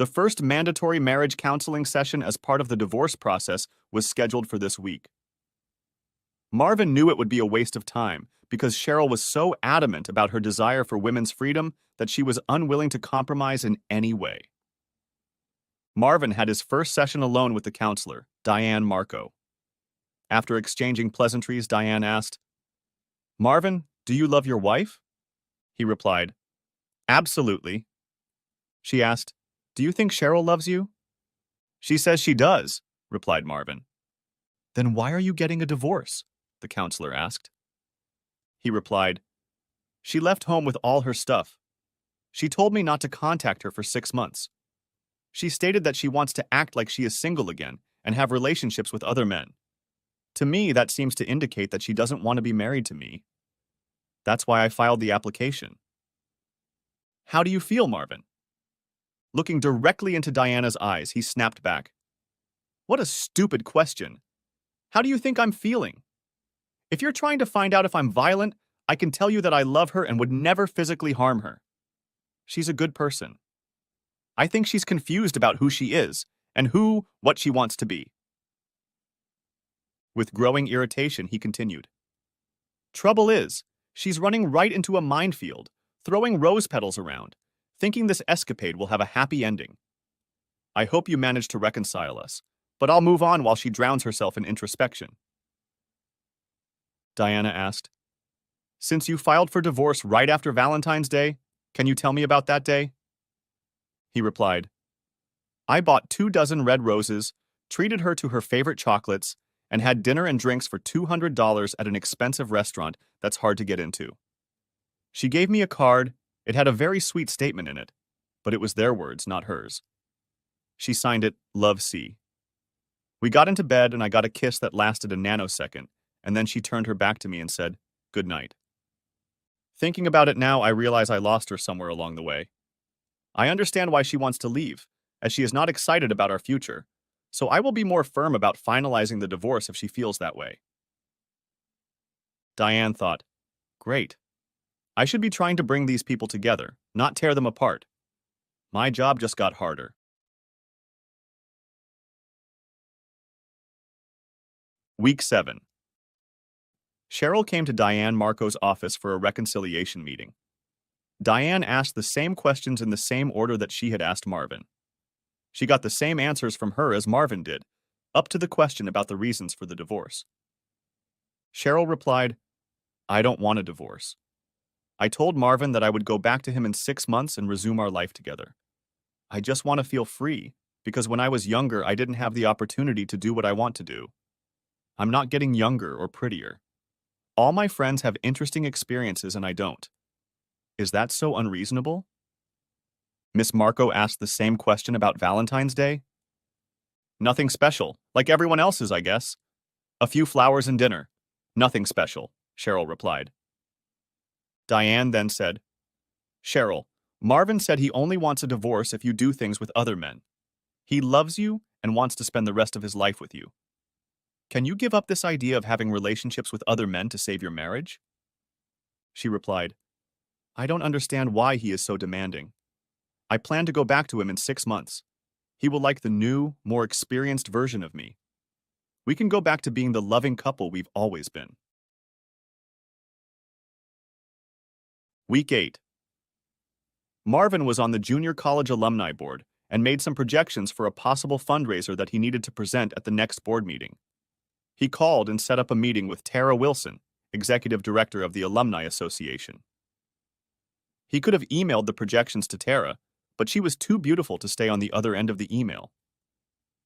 The first mandatory marriage counseling session as part of the divorce process was scheduled for this week. Marvin knew it would be a waste of time because Cheryl was so adamant about her desire for women's freedom that she was unwilling to compromise in any way. Marvin had his first session alone with the counselor, Diane Marco. After exchanging pleasantries, Diane asked, "Marvin, do you love your wife?" He replied, "Absolutely." She asked, "Do you think Cheryl loves you?" "She says she does," replied Marvin. "Then why are you getting a divorce?" the counselor asked. He replied, "She left home with all her stuff. She told me not to contact her for 6 months. She stated that she wants to act like she is single again and have relationships with other men. To me, that seems to indicate that she doesn't want to be married to me. That's why I filed the application." "How do you feel, Marvin?" Looking directly into Diana's eyes, he snapped back, "What a stupid question. How do you think I'm feeling? If you're trying to find out if I'm violent, I can tell you that I love her and would never physically harm her. She's a good person. I think she's confused about who she is and what she wants to be." With growing irritation, he continued, "Trouble is, she's running right into a minefield, throwing rose petals around, thinking this escapade will have a happy ending. I hope you manage to reconcile us, but I'll move on while she drowns herself in introspection." Diana asked, "Since you filed for divorce right after Valentine's Day, can you tell me about that day?" He replied, "I bought 24 red roses, treated her to her favorite chocolates, and had dinner and drinks for $200 at an expensive restaurant that's hard to get into. She gave me a card. It had a very sweet statement in it, but it was their words, not hers. She signed it, Love C. We got into bed and I got a kiss that lasted a nanosecond, and then she turned her back to me and said, 'Good night.' Thinking about it now, I realize I lost her somewhere along the way. I understand why she wants to leave, as she is not excited about our future, so I will be more firm about finalizing the divorce if she feels that way." Diane thought, "Great. I should be trying to bring these people together, not tear them apart. My job just got harder." Week 7. Cheryl came to Diane Marco's office for a reconciliation meeting. Diane asked the same questions in the same order that she had asked Marvin. She got the same answers from her as Marvin did, up to the question about the reasons for the divorce. Cheryl replied, "I don't want a divorce. I told Marvin that I would go back to him in 6 months and resume our life together. I just want to feel free, because when I was younger, I didn't have the opportunity to do what I want to do. I'm not getting younger or prettier. All my friends have interesting experiences and I don't. Is that so unreasonable?" Miss Marco asked the same question about Valentine's Day. "Nothing special, like everyone else's, I guess. A few flowers and dinner. Nothing special," Cheryl replied. Diane then said, "Cheryl, Marvin said he only wants a divorce if you do things with other men. He loves you and wants to spend the rest of his life with you. Can you give up this idea of having relationships with other men to save your marriage?" She replied, "I don't understand why he is so demanding. I plan to go back to him in 6 months. He will like the new, more experienced version of me. We can go back to being the loving couple we've always been." Week 8. Marvin was on the junior college alumni board and made some projections for a possible fundraiser that he needed to present at the next board meeting. He called and set up a meeting with Tara Wilson, executive director of the Alumni Association. He could have emailed the projections to Tara, but she was too beautiful to stay on the other end of the email.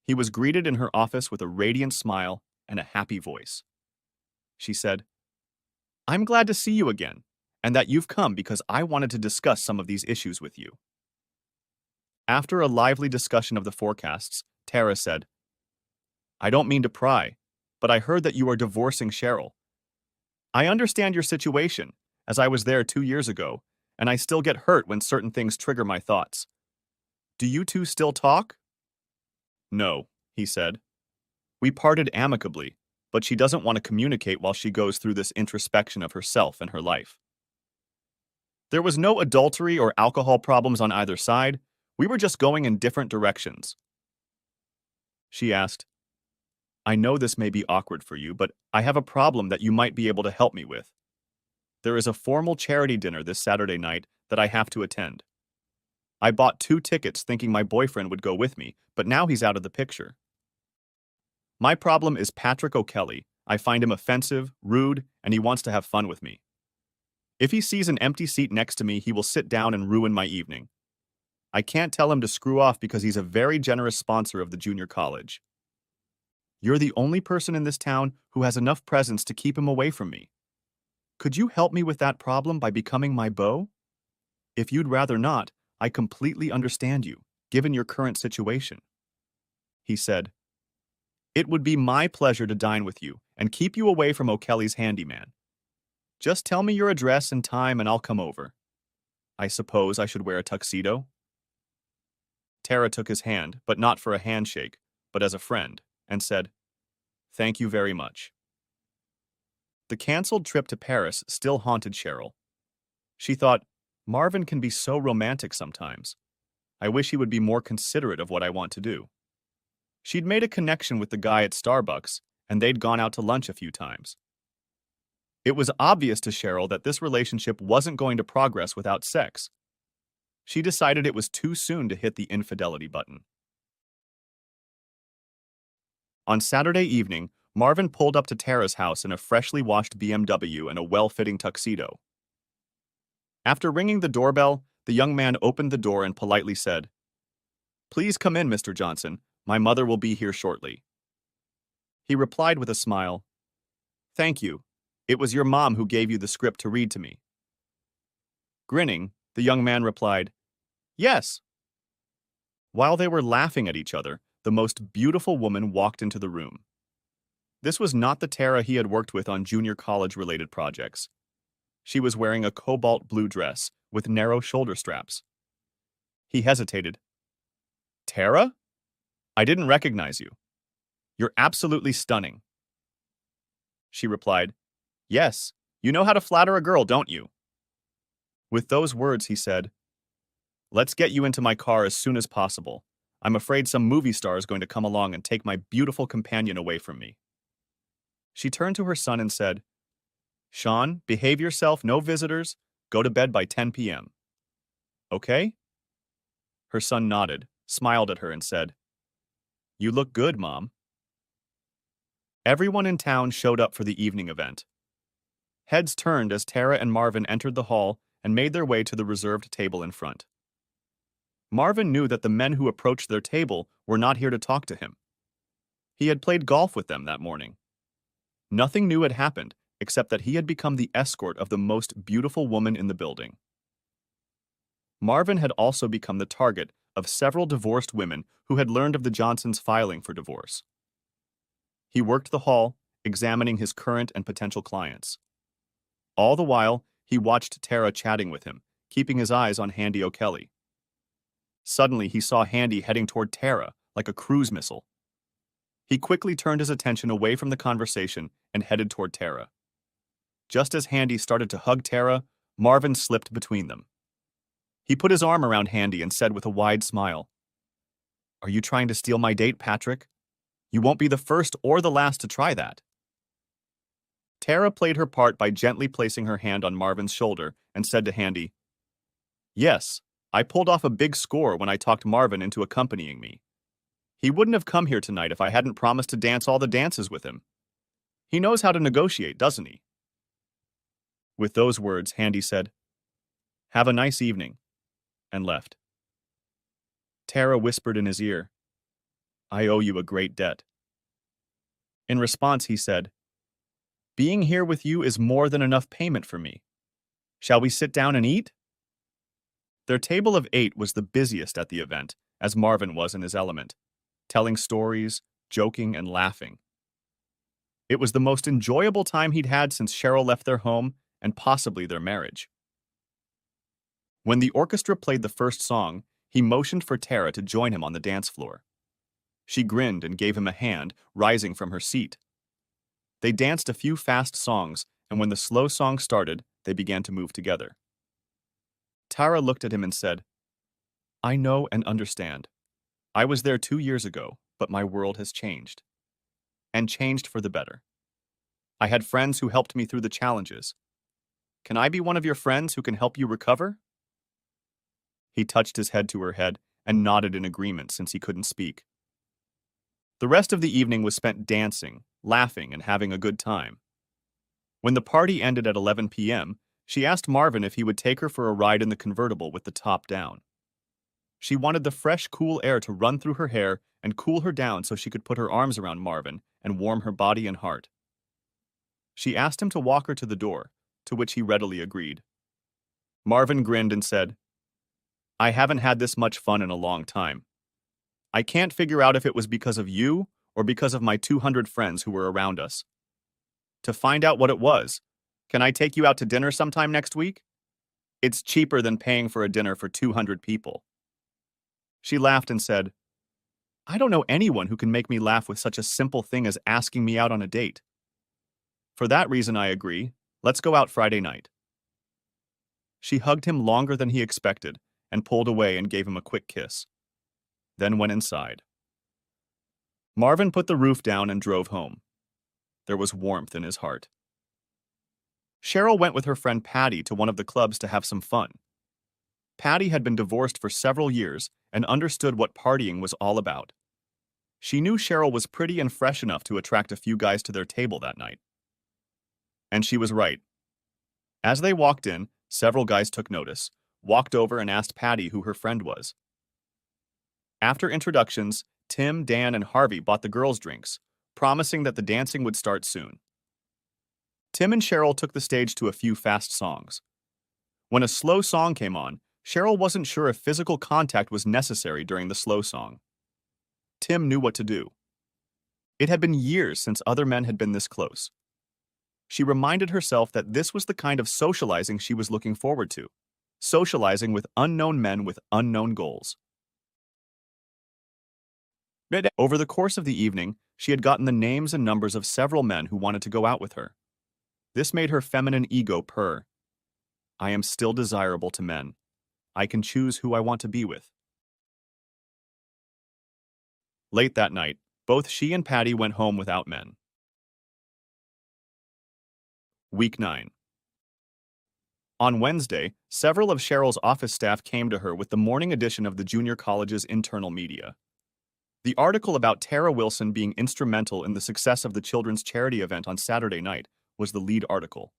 He was greeted in her office with a radiant smile and a happy voice. She said, "I'm glad to see you again, and that you've come because I wanted to discuss some of these issues with you." After a lively discussion of the forecasts, Tara said, "I don't mean to pry, but I heard that you are divorcing Cheryl. I understand your situation, as I was there 2 years ago, and I still get hurt when certain things trigger my thoughts. Do you two still talk?" "No," he said. "We parted amicably, but she doesn't want to communicate while she goes through this introspection of herself and her life. There was no adultery or alcohol problems on either side. We were just going in different directions. She asked, I know this may be awkward for you, but I have a problem that you might be able to help me with. There is a formal charity dinner this Saturday night that I have to attend. I bought 2 tickets thinking my boyfriend would go with me, but now he's out of the picture. My problem is Patrick O'Kelly. I find him offensive, rude, and he wants to have fun with me. If he sees an empty seat next to me, he will sit down and ruin my evening. I can't tell him to screw off because he's a very generous sponsor of the junior college. You're the only person in this town who has enough presence to keep him away from me. Could you help me with that problem by becoming my beau? If you'd rather not, I completely understand you, given your current situation. He said, It would be my pleasure to dine with you and keep you away from O'Kelly's handyman. Just tell me your address and time and I'll come over. I suppose I should wear a tuxedo? Tara took his hand, but not for a handshake, but as a friend, and said, Thank you very much. The canceled trip to Paris still haunted Cheryl. She thought, Marvin can be so romantic sometimes. I wish he would be more considerate of what I want to do. She'd made a connection with the guy at Starbucks, and they'd gone out to lunch a few times. It was obvious to Cheryl that this relationship wasn't going to progress without sex. She decided it was too soon to hit the infidelity button. On Saturday evening, Marvin pulled up to Tara's house in a freshly washed BMW and a well-fitting tuxedo. After ringing the doorbell, the young man opened the door and politely said, Please come in, Mr. Johnson. My mother will be here shortly. He replied with a smile, Thank you. It was your mom who gave you the script to read to me. Grinning, the young man replied, Yes. While they were laughing at each other, the most beautiful woman walked into the room. This was not the Tara he had worked with on junior college-related projects. She was wearing a cobalt blue dress with narrow shoulder straps. He hesitated. Tara? I didn't recognize you. You're absolutely stunning. She replied, Yes, you know how to flatter a girl, don't you? With those words, he said, Let's get you into my car as soon as possible. I'm afraid some movie star is going to come along and take my beautiful companion away from me. She turned to her son and said, Sean, behave yourself, no visitors, go to bed by 10 p.m. Okay? Her son nodded, smiled at her and said, You look good, Mom. Everyone in town showed up for the evening event. Heads turned as Tara and Marvin entered the hall and made their way to the reserved table in front. Marvin knew that the men who approached their table were not here to talk to him. He had played golf with them that morning. Nothing new had happened, except that he had become the escort of the most beautiful woman in the building. Marvin had also become the target of several divorced women who had learned of the Johnsons' filing for divorce. He worked the hall, examining his current and potential clients. All the while, he watched Tara chatting with him, keeping his eyes on Handy O'Kelly. Suddenly, he saw Handy heading toward Tara like a cruise missile. He quickly turned his attention away from the conversation and headed toward Tara. Just as Handy started to hug Tara, Marvin slipped between them. He put his arm around Handy and said with a wide smile, Are you trying to steal my date, Patrick? You won't be the first or the last to try that. Tara played her part by gently placing her hand on Marvin's shoulder and said to Handy, Yes, I pulled off a big score when I talked Marvin into accompanying me. He wouldn't have come here tonight if I hadn't promised to dance all the dances with him. He knows how to negotiate, doesn't he? With those words, Handy said, Have a nice evening, and left. Tara whispered in his ear, I owe you a great debt. In response, he said, Being here with you is more than enough payment for me. Shall we sit down and eat? Their table of 8 was the busiest at the event, as Marvin was in his element, telling stories, joking, and laughing. It was the most enjoyable time he'd had since Cheryl left their home and possibly their marriage. When the orchestra played the first song, he motioned for Tara to join him on the dance floor. She grinned and gave him a hand, rising from her seat. They danced a few fast songs, and when the slow song started, they began to move together. Tara looked at him and said, I know and understand. I was there 2 years ago, but my world has changed. And changed for the better. I had friends who helped me through the challenges. Can I be one of your friends who can help you recover? He touched his head to her head and nodded in agreement since he couldn't speak. The rest of the evening was spent dancing, laughing, and having a good time. When the party ended at 11 p.m., she asked Marvin if he would take her for a ride in the convertible with the top down. She wanted the fresh, cool air to run through her hair and cool her down so she could put her arms around Marvin and warm her body and heart. She asked him to walk her to the door, to which he readily agreed. Marvin grinned and said, I haven't had this much fun in a long time. I can't figure out if it was because of you or because of my 200 friends who were around us. To find out what it was, can I take you out to dinner sometime next week? It's cheaper than paying for a dinner for 200 people. She laughed and said, I don't know anyone who can make me laugh with such a simple thing as asking me out on a date. For that reason, I agree. Let's go out Friday night. She hugged him longer than he expected and pulled away and gave him a quick kiss. Then went inside. Marvin put the roof down and drove home. There was warmth in his heart. Cheryl went with her friend Patty to one of the clubs to have some fun. Patty had been divorced for several years and understood what partying was all about. She knew Cheryl was pretty and fresh enough to attract a few guys to their table that night. And she was right. As they walked in, several guys took notice, walked over and asked Patty who her friend was. After introductions, Tim, Dan, and Harvey bought the girls' drinks, promising that the dancing would start soon. Tim and Cheryl took the stage to a few fast songs. When a slow song came on, Cheryl wasn't sure if physical contact was necessary during the slow song. Tim knew what to do. It had been years since other men had been this close. She reminded herself that this was the kind of socializing she was looking forward to, socializing with unknown men with unknown goals. Over the course of the evening, she had gotten the names and numbers of several men who wanted to go out with her. This made her feminine ego purr. I am still desirable to men. I can choose who I want to be with. Late that night, both she and Patty went home without men. Week 9. On Wednesday, several of Cheryl's office staff came to her with the morning edition of the junior college's internal media. The article about Tara Wilson being instrumental in the success of the children's charity event on Saturday night was the lead article.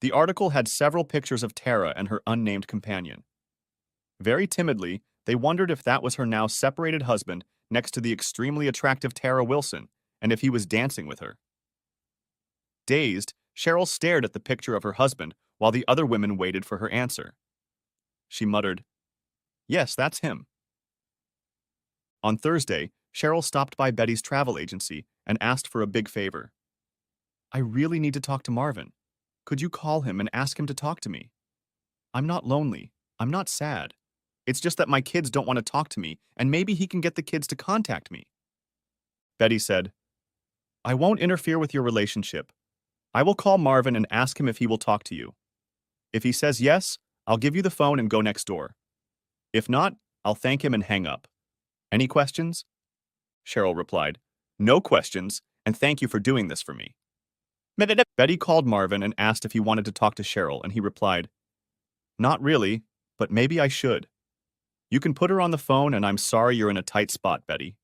The article had several pictures of Tara and her unnamed companion. Very timidly, they wondered if that was her now separated husband next to the extremely attractive Tara Wilson, and if he was dancing with her. Dazed, Cheryl stared at the picture of her husband while the other women waited for her answer. She muttered, Yes, that's him. On Thursday, Cheryl stopped by Betty's travel agency and asked for a big favor. I really need to talk to Marvin. Could you call him and ask him to talk to me? I'm not lonely. I'm not sad. It's just that my kids don't want to talk to me, and maybe he can get the kids to contact me. Betty said, I won't interfere with your relationship. I will call Marvin and ask him if he will talk to you. If he says yes, I'll give you the phone and go next door. If not, I'll thank him and hang up. Any questions? Cheryl replied, No questions, and thank you for doing this for me. Betty called Marvin and asked if he wanted to talk to Cheryl, and he replied, Not really, but maybe I should. You can put her on the phone, and I'm sorry you're in a tight spot, Betty.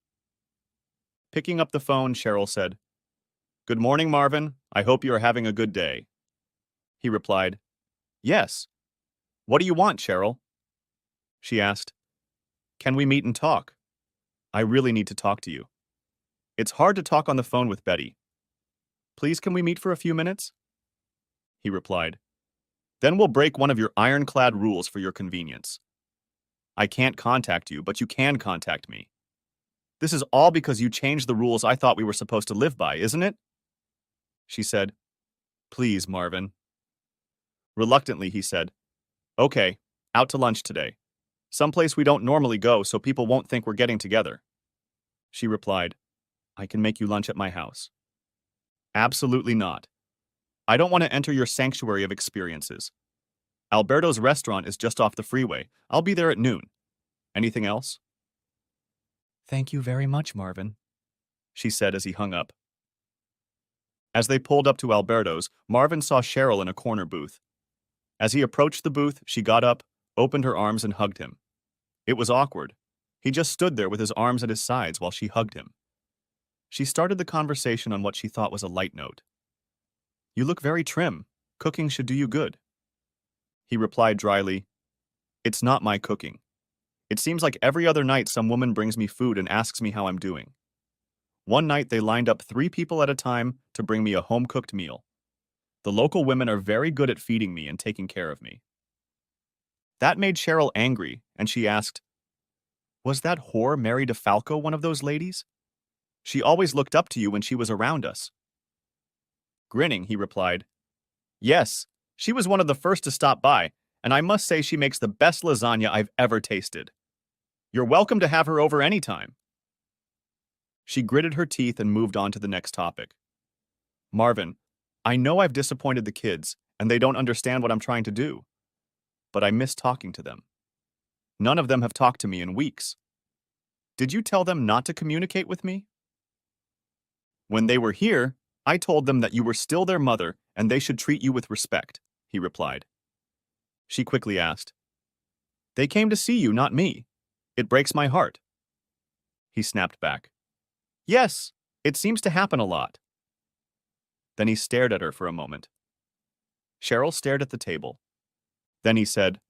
Picking up the phone, Cheryl said, Good morning, Marvin. I hope you are having a good day. He replied, Yes. What do you want, Cheryl? She asked, Can we meet and talk? I really need to talk to you. It's hard to talk on the phone with Betty. Please, can we meet for a few minutes? He replied, Then we'll break one of your ironclad rules for your convenience. I can't contact you, but you can contact me. This is all because you changed the rules I thought we were supposed to live by, isn't it? She said, Please, Marvin. Reluctantly, he said, Okay, out to lunch today. Someplace we don't normally go so people won't think we're getting together. She replied, I can make you lunch at my house. Absolutely not. I don't want to enter your sanctuary of experiences. Alberto's restaurant is just off the freeway. I'll be there at noon. Anything else? Thank you very much, Marvin, she said as he hung up. As they pulled up to Alberto's, Marvin saw Cheryl in a corner booth. As he approached the booth, she got up, opened her arms, and hugged him. It was awkward. He just stood there with his arms at his sides while she hugged him. She started the conversation on what she thought was a light note. You look very trim. Cooking should do you good. He replied dryly, It's not my cooking. It seems like every other night some woman brings me food and asks me how I'm doing. One night they lined up 3 people at a time to bring me a home-cooked meal. The local women are very good at feeding me and taking care of me. That made Cheryl angry, and she asked, Was that whore Mary DeFalco one of those ladies? She always looked up to you when she was around us. Grinning, he replied, Yes, she was one of the first to stop by, and I must say she makes the best lasagna I've ever tasted. You're welcome to have her over anytime. She gritted her teeth and moved on to the next topic. Marvin, I know I've disappointed the kids, and they don't understand what I'm trying to do. But I miss talking to them. None of them have talked to me in weeks. Did you tell them not to communicate with me? When they were here, I told them that you were still their mother and they should treat you with respect, he replied. She quickly asked, They came to see you, not me. It breaks my heart. He snapped back. Yes, it seems to happen a lot. Then he stared at her for a moment. Cheryl stared at the table. Then he said,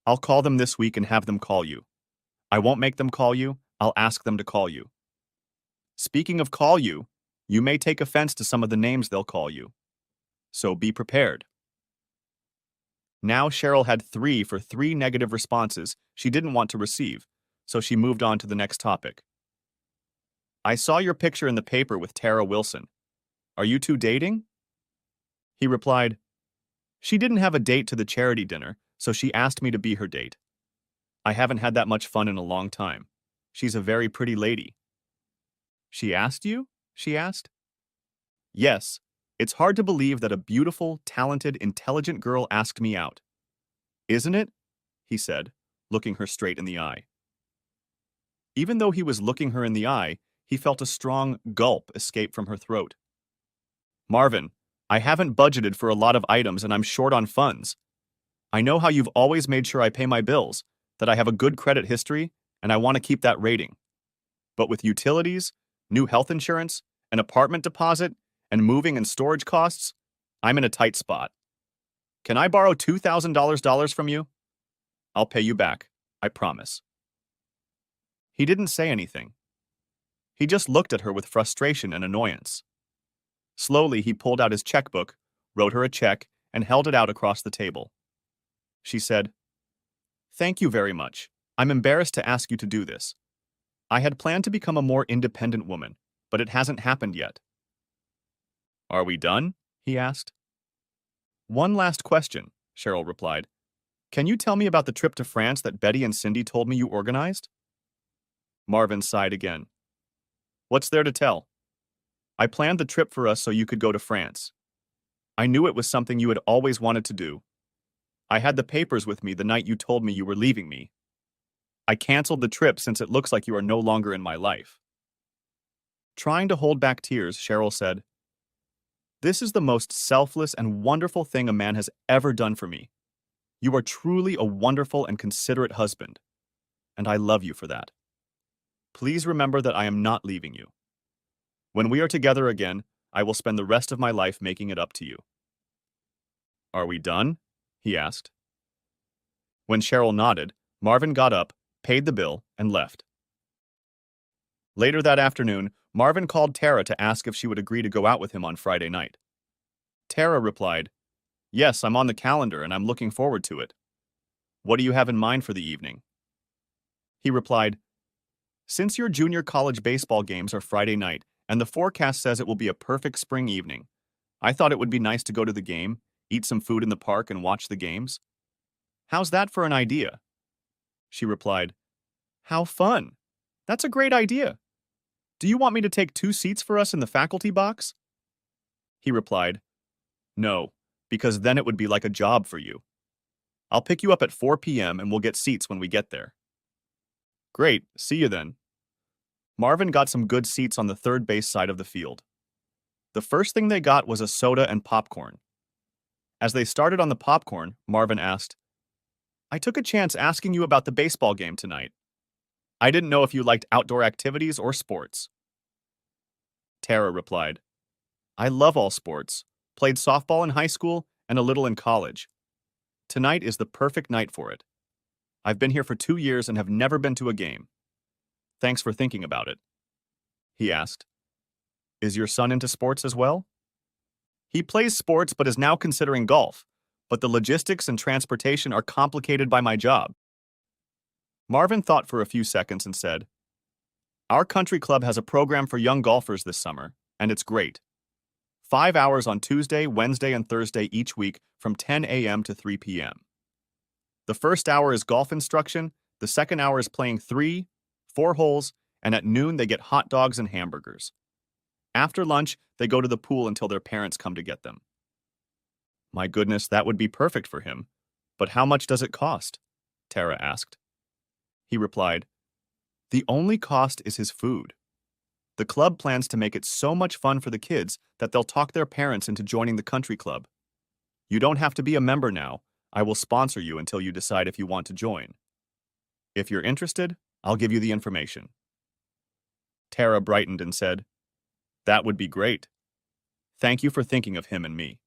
I'll call them this week and have them call you. I won't make them call you, I'll ask them to call you. Speaking of call you, you may take offense to some of the names they'll call you. So be prepared. Now Cheryl had 3 for 3 negative responses she didn't want to receive, so she moved on to the next topic. I saw your picture in the paper with Tara Wilson. Are you 2 dating? He replied, She didn't have a date to the charity dinner, so she asked me to be her date. I haven't had that much fun in a long time. She's a very pretty lady. She asked you? She asked. Yes, it's hard to believe that a beautiful, talented, intelligent girl asked me out. Isn't it? He said, looking her straight in the eye. Even though he was looking her in the eye, he felt a strong gulp escape from her throat. Marvin, I haven't budgeted for a lot of items and I'm short on funds. I know how you've always made sure I pay my bills, that I have a good credit history, and I want to keep that rating. But with utilities, new health insurance, an apartment deposit, and moving and storage costs, I'm in a tight spot. Can I borrow $2,000 from you? I'll pay you back, I promise. He didn't say anything. He just looked at her with frustration and annoyance. Slowly, he pulled out his checkbook, wrote her a check, and held it out across the table. She said, Thank you very much. I'm embarrassed to ask you to do this. I had planned to become a more independent woman, but it hasn't happened yet. Are we done? He asked. One last question, Cheryl replied. Can you tell me about the trip to France that Betty and Cindy told me you organized? Marvin sighed again. What's there to tell? I planned the trip for us so you could go to France. I knew it was something you had always wanted to do. I had the papers with me the night you told me you were leaving me. I canceled the trip since it looks like you are no longer in my life. Trying to hold back tears, Cheryl said, This is the most selfless and wonderful thing a man has ever done for me. You are truly a wonderful and considerate husband, and I love you for that. Please remember that I am not leaving you. When we are together again, I will spend the rest of my life making it up to you. Are we done? He asked. When Cheryl nodded, Marvin got up, paid the bill, and left. Later that afternoon, Marvin called Tara to ask if she would agree to go out with him on Friday night. Tara replied, Yes, I'm on the calendar and I'm looking forward to it. What do you have in mind for the evening? He replied, Since your junior college baseball games are Friday night and the forecast says it will be a perfect spring evening, I thought it would be nice to go to the game, eat some food in the park, and watch the games. How's that for an idea? She replied, How fun! That's a great idea. Do you want me to take 2 seats for us in the faculty box? He replied, No, because then it would be like a job for you. I'll pick you up at 4 p.m. and we'll get seats when we get there. Great, see you then. Marvin got some good seats on the third base side of the field. The first thing they got was a soda and popcorn. As they started on the popcorn, Marvin asked, I took a chance asking you about the baseball game tonight. I didn't know if you liked outdoor activities or sports. Tara replied, I love all sports, played softball in high school and a little in college. Tonight is the perfect night for it. I've been here for 2 years and have never been to a game. Thanks for thinking about it. He asked, Is your son into sports as well? He plays sports but is now considering golf, but the logistics and transportation are complicated by my job. Marvin thought for a few seconds and said, Our country club has a program for young golfers this summer, and it's great. 5 hours on Tuesday, Wednesday, and Thursday each week from 10 a.m. to 3 p.m. The first hour is golf instruction, the second hour is playing 3, 4 holes, and at noon they get hot dogs and hamburgers. After lunch, they go to the pool until their parents come to get them. My goodness, that would be perfect for him. But how much does it cost? Tara asked. He replied, The only cost is his food. The club plans to make it so much fun for the kids that they'll talk their parents into joining the country club. You don't have to be a member now. I will sponsor you until you decide if you want to join. If you're interested, I'll give you the information. Tara brightened and said, That would be great. Thank you for thinking of him and me.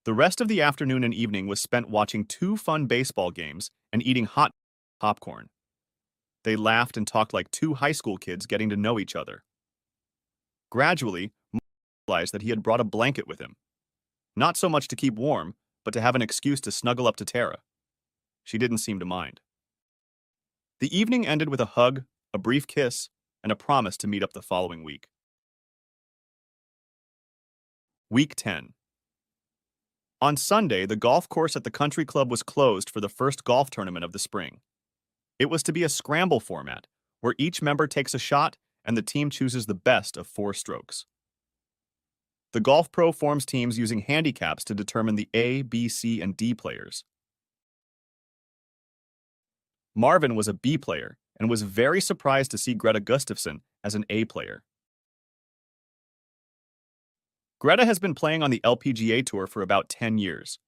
The rest of the afternoon and evening was spent watching 2 fun baseball games and eating hot popcorn. They laughed and talked like 2 high school kids getting to know each other. Gradually, Marvin realized that he had brought a blanket with him. Not so much to keep warm, but to have an excuse to snuggle up to Tara. She didn't seem to mind. The evening ended with a hug, a brief kiss, and a promise to meet up the following week. Week 10. On Sunday, the golf course at the country club was closed for the first golf tournament of the spring. It was to be a scramble format, where each member takes a shot and the team chooses the best of 4 strokes. The golf pro forms teams using handicaps to determine the A, B, C, and D players. Marvin was a B player and was very surprised to see Greta Gustafsson as an A player. Greta has been playing on the LPGA Tour for about 10 years.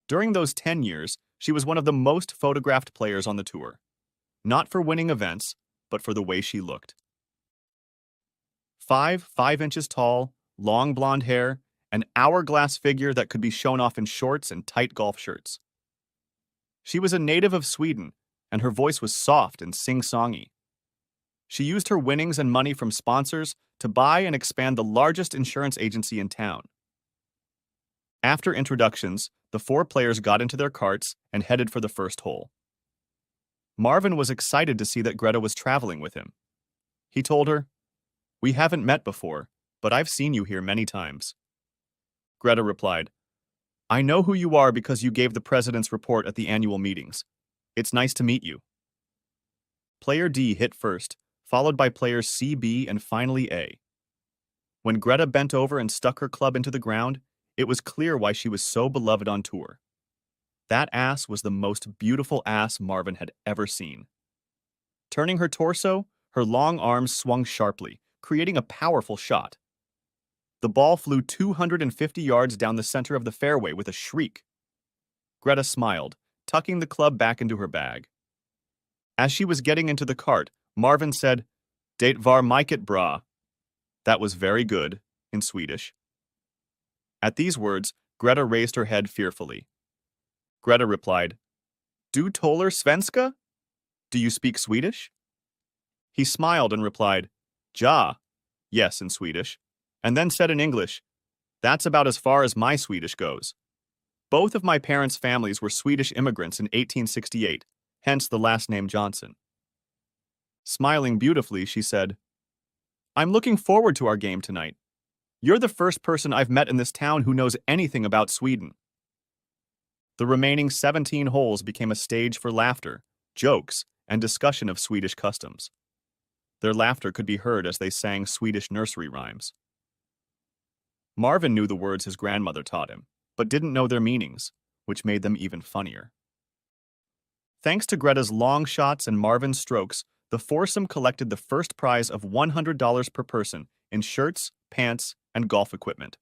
During those 10 years, she was one of the most photographed players on the tour. Not for winning events, but for the way she looked. 5 inches tall, long blonde hair, an hourglass figure that could be shown off in shorts and tight golf shirts. She was a native of Sweden, and her voice was soft and sing-songy. She used her winnings and money from sponsors to buy and expand the largest insurance agency in town. After introductions, the 4 players got into their carts and headed for the first hole. Marvin was excited to see that Greta was traveling with him. He told her, We haven't met before, but I've seen you here many times. Greta replied, I know who you are because you gave the president's report at the annual meetings. It's nice to meet you. Player D hit first, followed by players C, B, and finally A. When Greta bent over and stuck her club into the ground, it was clear why she was so beloved on tour. That ass was the most beautiful ass Marvin had ever seen. Turning her torso, her long arms swung sharply, creating a powerful shot. The ball flew 250 yards down the center of the fairway with a shriek. Greta smiled, tucking the club back into her bag. As she was getting into the cart, Marvin said, Det var mycket bra. That was very good, in Swedish. At these words, Greta raised her head fearfully. Greta replied, Du talar svenska? Do you speak Swedish? He smiled and replied, Ja, yes, in Swedish, and then said in English, That's about as far as my Swedish goes. Both of my parents' families were Swedish immigrants in 1868, hence the last name Johnson. Smiling beautifully, she said, I'm looking forward to our game tonight. You're the first person I've met in this town who knows anything about Sweden. The remaining 17 holes became a stage for laughter, jokes, and discussion of Swedish customs. Their laughter could be heard as they sang Swedish nursery rhymes. Marvin knew the words his grandmother taught him, but didn't know their meanings, which made them even funnier. Thanks to Greta's long shots and Marvin's strokes, the foursome collected the first prize of $100 per person in shirts, pants, and golf equipment.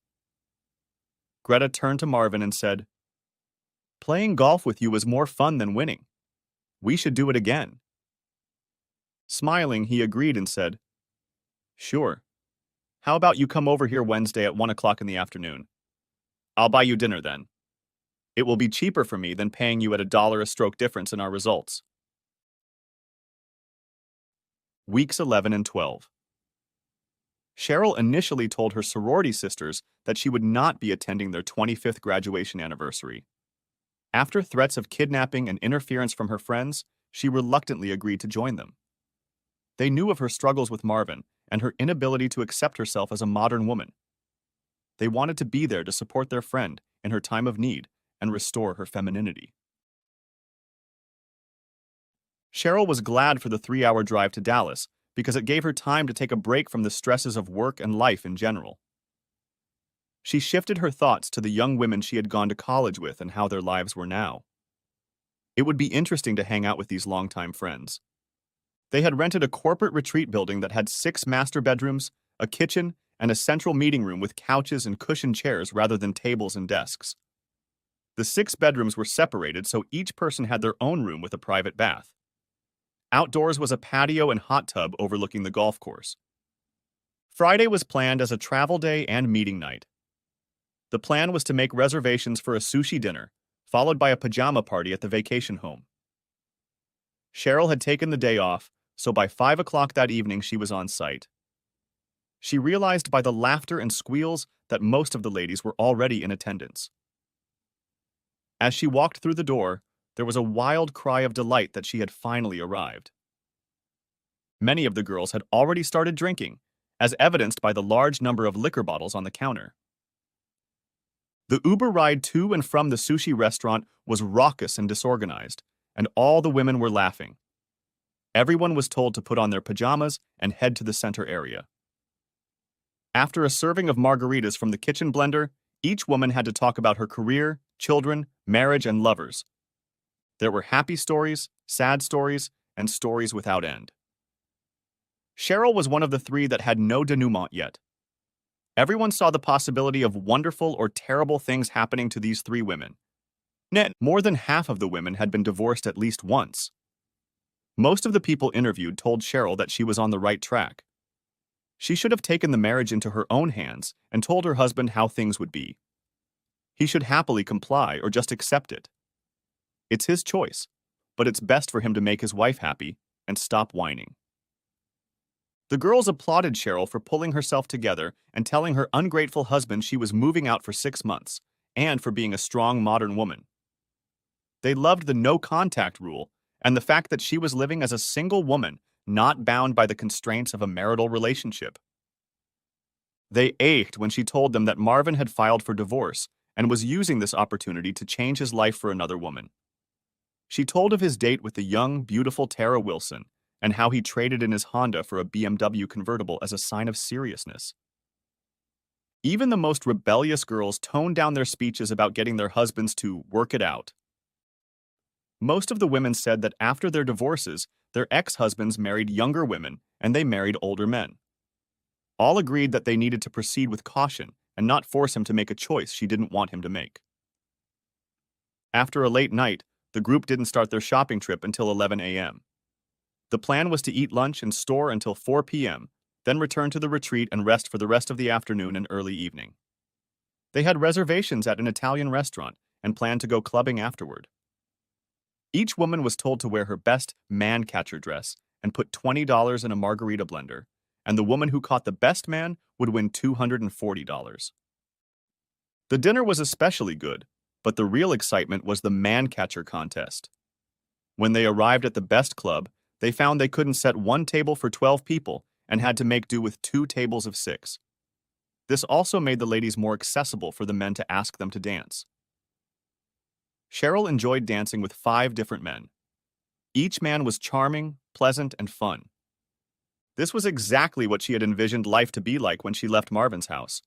Greta turned to Marvin and said, "Playing golf with you was more fun than winning. We should do it again." Smiling, he agreed and said, "Sure. How about you come over here Wednesday at 1 o'clock in the afternoon? I'll buy you dinner then. It will be cheaper for me than paying you at $1 a stroke difference in our results." Weeks 11 and 12. Cheryl initially told her sorority sisters that she would not be attending their 25th graduation anniversary. After threats of kidnapping and interference from her friends, she reluctantly agreed to join them. They knew of her struggles with Marvin and her inability to accept herself as a modern woman. They wanted to be there to support their friend in her time of need and restore her femininity. Cheryl was glad for the 3-hour drive to Dallas because it gave her time to take a break from the stresses of work and life in general. She shifted her thoughts to the young women she had gone to college with and how their lives were now. It would be interesting to hang out with these longtime friends. They had rented a corporate retreat building that had 6 master bedrooms, a kitchen, and a central meeting room with couches and cushioned chairs rather than tables and desks. The 6 bedrooms were separated so each person had their own room with a private bath. Outdoors was a patio and hot tub overlooking the golf course. Friday was planned as a travel day and meeting night. The plan was to make reservations for a sushi dinner, followed by a pajama party at the vacation home. Cheryl had taken the day off, so by 5 o'clock that evening she was on site. She realized by the laughter and squeals that most of the ladies were already in attendance. As she walked through the door, there was a wild cry of delight that she had finally arrived. Many of the girls had already started drinking, as evidenced by the large number of liquor bottles on the counter. The Uber ride to and from the sushi restaurant was raucous and disorganized, and all the women were laughing. Everyone was told to put on their pajamas and head to the center area. After a serving of margaritas from the kitchen blender, each woman had to talk about her career, children, marriage, and lovers. There were happy stories, sad stories, and stories without end. Cheryl was one of the 3 that had no denouement yet. Everyone saw the possibility of wonderful or terrible things happening to these 3 women. More than half of the women had been divorced at least once. Most of the people interviewed told Cheryl that she was on the right track. She should have taken the marriage into her own hands and told her husband how things would be. He should happily comply or just accept it. It's his choice, but it's best for him to make his wife happy and stop whining. The girls applauded Cheryl for pulling herself together and telling her ungrateful husband she was moving out for 6 months, and for being a strong modern woman. They loved the no-contact rule and the fact that she was living as a single woman, not bound by the constraints of a marital relationship. They ached when she told them that Marvin had filed for divorce and was using this opportunity to change his life for another woman. She told of his date with the young, beautiful Tara Wilson and how he traded in his Honda for a BMW convertible as a sign of seriousness. Even the most rebellious girls toned down their speeches about getting their husbands to work it out. Most of the women said that after their divorces, their ex-husbands married younger women and they married older men. All agreed that they needed to proceed with caution and not force him to make a choice she didn't want him to make. After a late night, the group didn't start their shopping trip until 11 a.m. The plan was to eat lunch and store until 4 p.m., then return to the retreat and rest for the rest of the afternoon and early evening. They had reservations at an Italian restaurant and planned to go clubbing afterward. Each woman was told to wear her best man-catcher dress and put $20 in a margarita blender, and the woman who caught the best man would win $240. The dinner was especially good, but the real excitement was the man-catcher contest. When they arrived at the best club, they found they couldn't set one table for 12 people and had to make do with 2 tables of 6. This also made the ladies more accessible for the men to ask them to dance. Cheryl enjoyed dancing with 5 different men. Each man was charming, pleasant, and fun. This was exactly what she had envisioned life to be like when she left Marvin's house.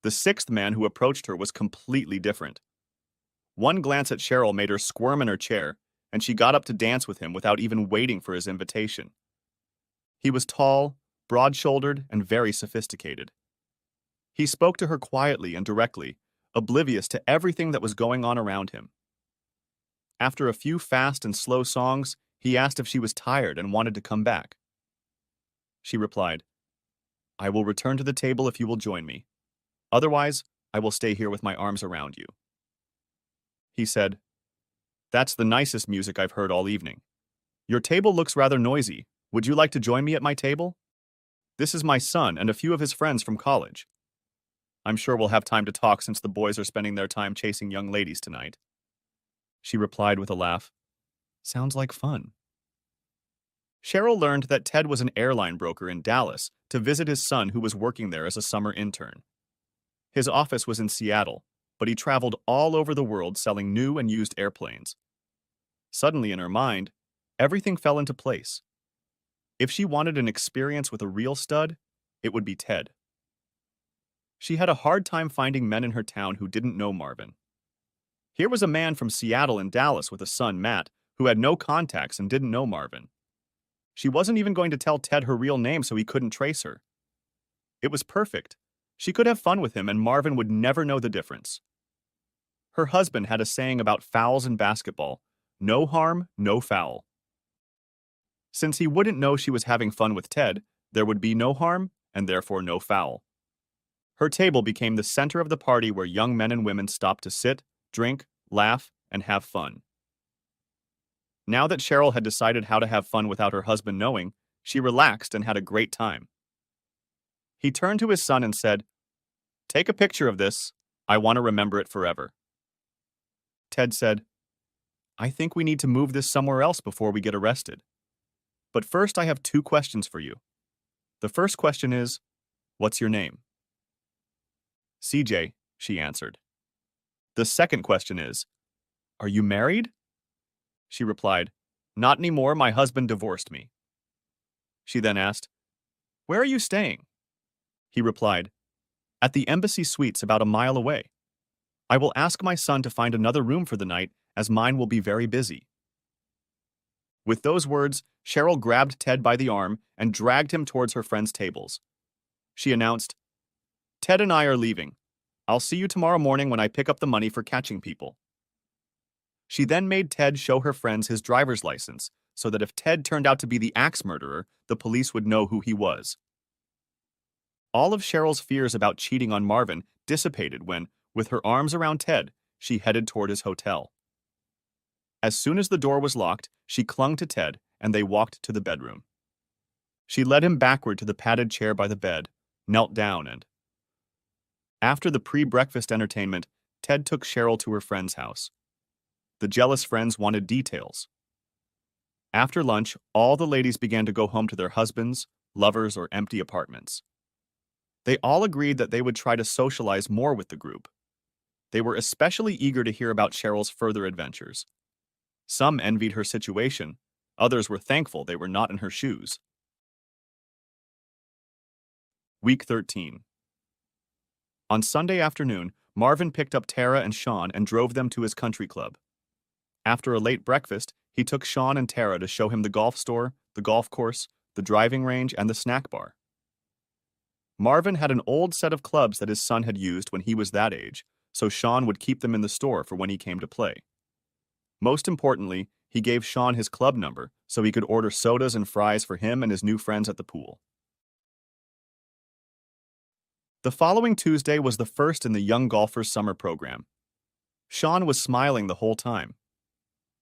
The 6th man who approached her was completely different. One glance at Cheryl made her squirm in her chair, and she got up to dance with him without even waiting for his invitation. He was tall, broad-shouldered, and very sophisticated. He spoke to her quietly and directly, oblivious to everything that was going on around him. After a few fast and slow songs, he asked if she was tired and wanted to come back. She replied, "I will return to the table if you will join me. Otherwise, I will stay here with my arms around you." He said, "That's the nicest music I've heard all evening. Your table looks rather noisy. Would you like to join me at my table? This is my son and a few of his friends from college. I'm sure we'll have time to talk since the boys are spending their time chasing young ladies tonight." She replied with a laugh, "Sounds like fun." Cheryl learned that Ted was an airline broker in Dallas to visit his son who was working there as a summer intern. His office was in Seattle, but he traveled all over the world selling new and used airplanes. Suddenly in her mind, everything fell into place. If she wanted an experience with a real stud, it would be Ted. She had a hard time finding men in her town who didn't know Marvin. Here was a man from Seattle and Dallas with a son, Matt, who had no contacts and didn't know Marvin. She wasn't even going to tell Ted her real name so he couldn't trace her. It was perfect. She could have fun with him and Marvin would never know the difference. Her husband had a saying about fouls in basketball: no harm, no foul. Since he wouldn't know she was having fun with Ted, there would be no harm and therefore no foul. Her table became the center of the party where young men and women stopped to sit, drink, laugh, and have fun. Now that Cheryl had decided how to have fun without her husband knowing, she relaxed and had a great time. He turned to his son and said, "Take a picture of this. I want to remember it forever." Ted said, "I think we need to move this somewhere else before we get arrested. But first I have 2 questions for you. The first question is, what's your name?" "CJ," she answered. "The second question is, are you married?" She replied, "Not anymore, my husband divorced me." She then asked, "Where are you staying?" He replied, "At the Embassy Suites about a mile away. I will ask my son to find another room for the night, as mine will be very busy." With those words, Cheryl grabbed Ted by the arm and dragged him towards her friends' tables. She announced, "Ted and I are leaving. I'll see you tomorrow morning when I pick up the money for catching people." She then made Ted show her friends his driver's license, so that if Ted turned out to be the axe murderer, the police would know who he was. All of Cheryl's fears about cheating on Marvin dissipated when, with her arms around Ted, she headed toward his hotel. As soon as the door was locked, she clung to Ted, and they walked to the bedroom. She led him backward to the padded chair by the bed, knelt down, and after the pre-breakfast entertainment, Ted took Cheryl to her friend's house. The jealous friends wanted details. After lunch, all the ladies began to go home to their husbands, lovers, or empty apartments. They all agreed that they would try to socialize more with the group. They were especially eager to hear about Cheryl's further adventures. Some envied her situation, others were thankful they were not in her shoes. Week 13. On Sunday afternoon, Marvin picked up Tara and Sean and drove them to his country club. After a late breakfast, he took Sean and Tara to show him the golf store, the golf course, the driving range, and the snack bar. Marvin had an old set of clubs that his son had used when he was that age, so Sean would keep them in the store for when he came to play. Most importantly, he gave Sean his club number so he could order sodas and fries for him and his new friends at the pool. The following Tuesday was the first in the Young Golfers Summer Program. Sean was smiling the whole time.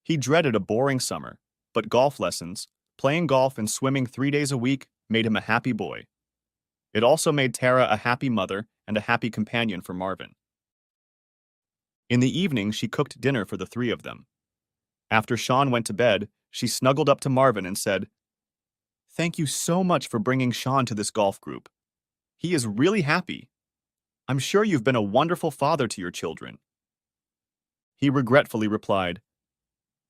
He dreaded a boring summer, but golf lessons, playing golf and swimming 3 days a week made him a happy boy. It also made Tara a happy mother and a happy companion for Marvin. In the evening, she cooked dinner for the 3 of them. After Sean went to bed, she snuggled up to Marvin and said, "Thank you so much for bringing Sean to this golf group. He is really happy. I'm sure you've been a wonderful father to your children." He regretfully replied,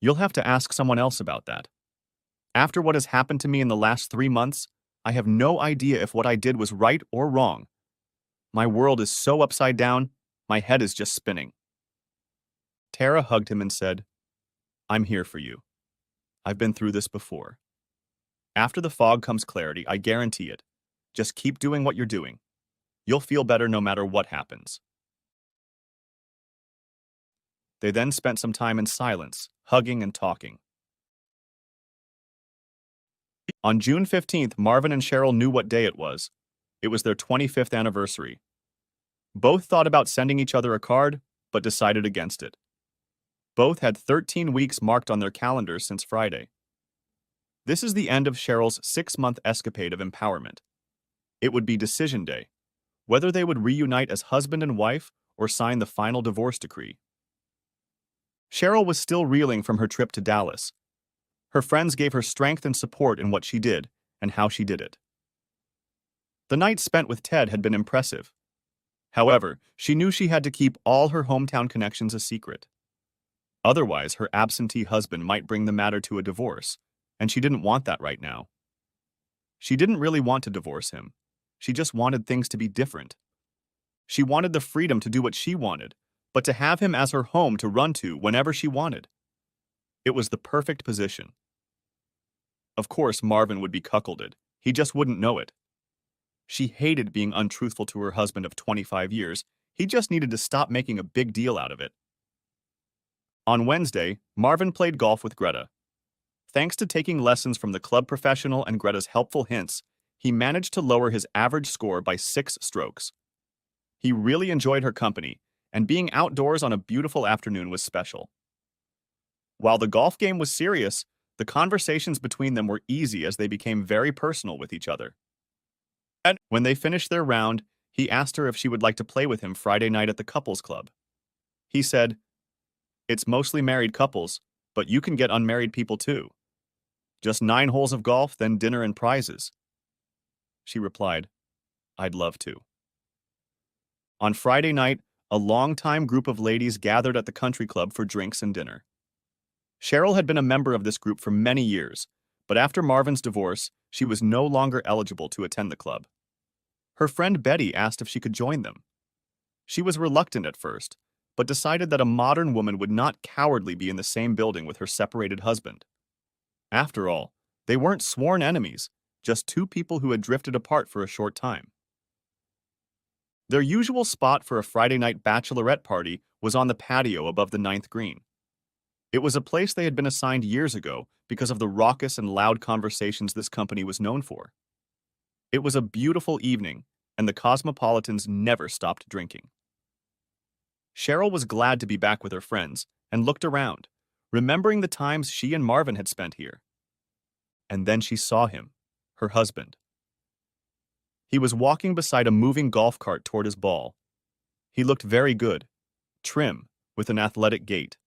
"You'll have to ask someone else about that. After what has happened to me in the last 3 months, I have no idea if what I did was right or wrong. My world is so upside down, my head is just spinning." Tara hugged him and said, "I'm here for you. I've been through this before. After the fog comes clarity, I guarantee it. Just keep doing what you're doing. You'll feel better no matter what happens." They then spent some time in silence, hugging and talking. On June 15th, Marvin and Cheryl knew what day it was. It was their 25th anniversary. Both thought about sending each other a card, but decided against it. Both had 13 weeks marked on their calendars since Friday. This is the end of Cheryl's 6-month escapade of empowerment. It would be decision day, whether they would reunite as husband and wife or sign the final divorce decree. Cheryl was still reeling from her trip to Dallas. Her friends gave her strength and support in what she did and how she did it. The night spent with Ted had been impressive. However, she knew she had to keep all her hometown connections a secret. Otherwise, her absentee husband might bring the matter to a divorce, and she didn't want that right now. She didn't really want to divorce him. She just wanted things to be different. She wanted the freedom to do what she wanted, but to have him as her home to run to whenever she wanted. It was the perfect position. Of course, Marvin would be cuckolded. He just wouldn't know it. She hated being untruthful to her husband of 25 years. He just needed to stop making a big deal out of it. On Wednesday, Marvin played golf with Greta. Thanks to taking lessons from the club professional and Greta's helpful hints, he managed to lower his average score by 6 strokes. He really enjoyed her company, and being outdoors on a beautiful afternoon was special. While the golf game was serious, the conversations between them were easy as they became very personal with each other. And when they finished their round, he asked her if she would like to play with him Friday night at the couples club. He said, "It's mostly married couples, but you can get unmarried people too. Just 9 holes of golf, then dinner and prizes." She replied, "I'd love to." On Friday night, a longtime group of ladies gathered at the country club for drinks and dinner. Cheryl had been a member of this group for many years, but after Marvin's divorce, she was no longer eligible to attend the club. Her friend Betty asked if she could join them. She was reluctant at first, but decided that a modern woman would not cowardly be in the same building with her separated husband. After all, they weren't sworn enemies, just 2 people who had drifted apart for a short time. Their usual spot for a Friday night bachelorette party was on the patio above the 9th green. It was a place they had been assigned years ago because of the raucous and loud conversations this company was known for. It was a beautiful evening, and the Cosmopolitans never stopped drinking. Cheryl was glad to be back with her friends and looked around, remembering the times she and Marvin had spent here. And then she saw him, her husband. He was walking beside a moving golf cart toward his ball. He looked very good, trim, with an athletic gait.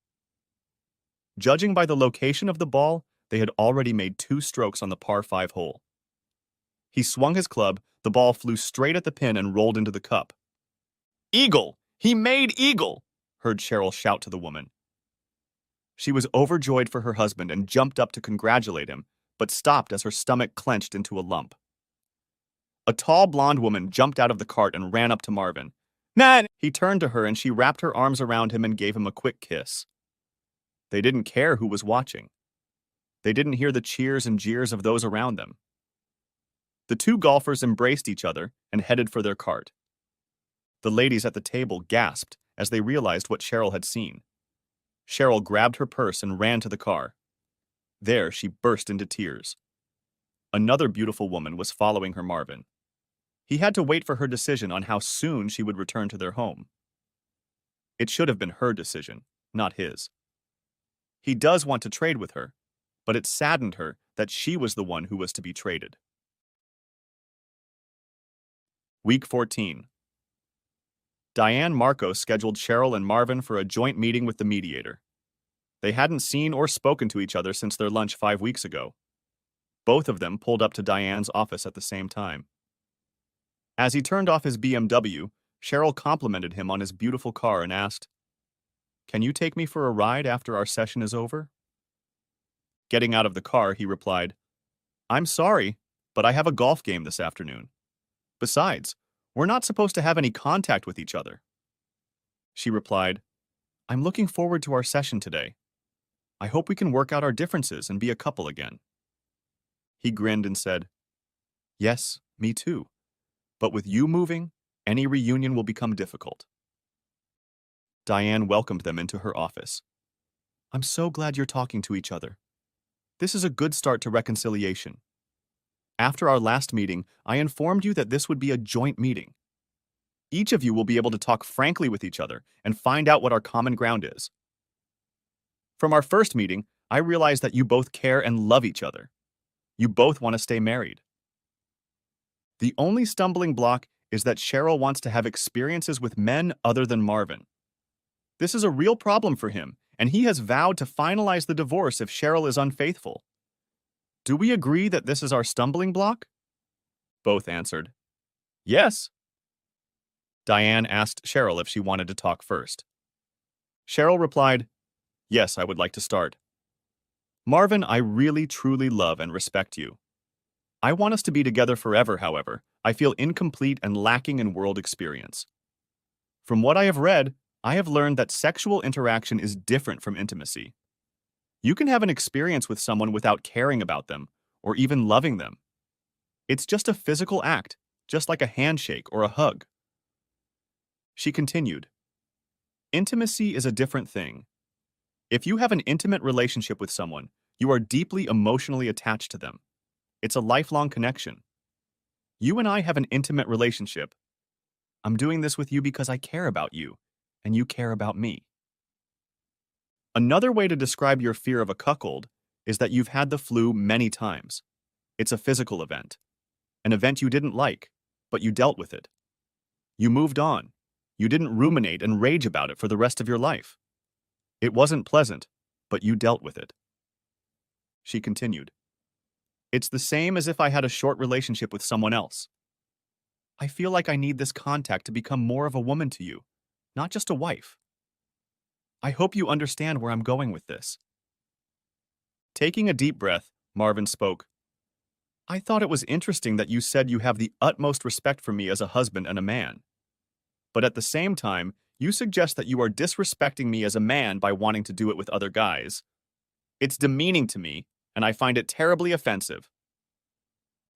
Judging by the location of the ball, they had already made 2 strokes on the par 5 hole. He swung his club, the ball flew straight at the pin and rolled into the cup. "Eagle! He made eagle!" heard Cheryl shout to the woman. She was overjoyed for her husband and jumped up to congratulate him, but stopped as her stomach clenched into a lump. A tall blonde woman jumped out of the cart and ran up to Marvin. "Man!" He turned to her and she wrapped her arms around him and gave him a quick kiss. They didn't care who was watching. They didn't hear the cheers and jeers of those around them. The 2 golfers embraced each other and headed for their cart. The ladies at the table gasped as they realized what Cheryl had seen. Cheryl grabbed her purse and ran to the car. There, she burst into tears. Another beautiful woman was following her Marvin. He had to wait for her decision on how soon she would return to their home. It should have been her decision, not his. He does want to trade with her, but it saddened her that she was the one who was to be traded. Week 14. Diane Marcos scheduled Cheryl and Marvin for a joint meeting with the mediator. They hadn't seen or spoken to each other since their lunch 5 weeks ago. Both of them pulled up to Diane's office at the same time. As he turned off his BMW, Cheryl complimented him on his beautiful car and asked, "Can you take me for a ride after our session is over?" Getting out of the car, he replied, "I'm sorry, but I have a golf game this afternoon. Besides, we're not supposed to have any contact with each other." She replied, I'm looking forward to our session today. I hope we can work out our differences and be a couple again. He grinned and said, Yes, me too. But with you moving, any reunion will become difficult. Diane welcomed them into her office. I'm so glad you're talking to each other. This is a good start to reconciliation. After our last meeting, I informed you that this would be a joint meeting. Each of you will be able to talk frankly with each other and find out what our common ground is. From our first meeting, I realized that you both care and love each other. You both want to stay married. The only stumbling block is that Cheryl wants to have experiences with men other than Marvin. This is a real problem for him, and he has vowed to finalize the divorce if Cheryl is unfaithful. Do we agree that this is our stumbling block? Both answered, Yes. Diane asked Cheryl if she wanted to talk first. Cheryl replied, Yes, I would like to start. Marvin, I really truly love and respect you. I want us to be together forever, however. I feel incomplete and lacking in world experience. From what I have read, I have learned that sexual interaction is different from intimacy. You can have an experience with someone without caring about them, or even loving them. It's just a physical act, just like a handshake or a hug. She continued, Intimacy is a different thing. If you have an intimate relationship with someone, you are deeply emotionally attached to them. It's a lifelong connection. You and I have an intimate relationship. I'm doing this with you because I care about you, and you care about me. Another way to describe your fear of a cuckold is that you've had the flu many times. It's a physical event. An event you didn't like, but you dealt with it. You moved on. You didn't ruminate and rage about it for the rest of your life. It wasn't pleasant, but you dealt with it. She continued, It's the same as if I had a short relationship with someone else. I feel like I need this contact to become more of a woman to you, not just a wife. I hope you understand where I'm going with this. Taking a deep breath, Marvin spoke. I thought it was interesting that you said you have the utmost respect for me as a husband and a man. But at the same time, you suggest that you are disrespecting me as a man by wanting to do it with other guys. It's demeaning to me, and I find it terribly offensive.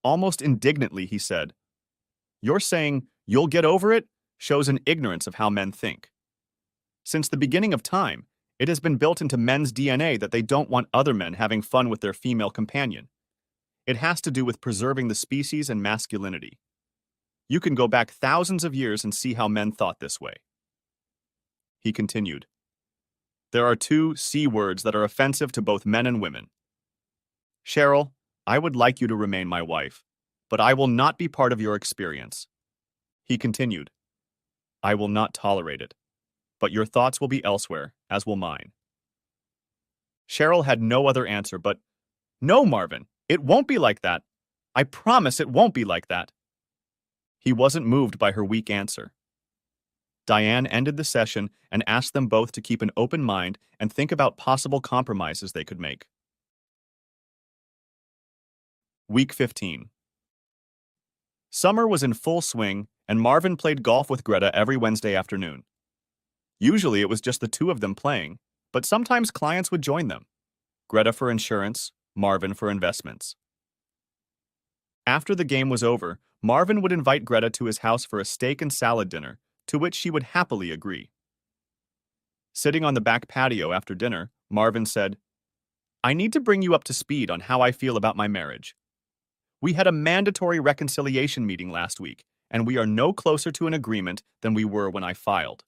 Almost indignantly, he said, You're saying you'll get over it shows an ignorance of how men think. Since the beginning of time, it has been built into men's DNA that they don't want other men having fun with their female companion. It has to do with preserving the species and masculinity. You can go back thousands of years and see how men thought this way. He continued, There are two C words that are offensive to both men and women. Cheryl, I would like you to remain my wife, but I will not be part of your experience. He continued, I will not tolerate it, but your thoughts will be elsewhere, as will mine. Cheryl had no other answer but, No, Marvin, it won't be like that. I promise it won't be like that. He wasn't moved by her weak answer. Diane ended the session and asked them both to keep an open mind and think about possible compromises they could make. Week 15. Summer was in full swing, and Marvin played golf with Greta every Wednesday afternoon. Usually it was just the two of them playing, but sometimes clients would join them. Greta for insurance, Marvin for investments. After the game was over, Marvin would invite Greta to his house for a steak and salad dinner, to which she would happily agree. Sitting on the back patio after dinner, Marvin said, I need to bring you up to speed on how I feel about my marriage. We had a mandatory reconciliation meeting last week, and we are no closer to an agreement than we were when I filed.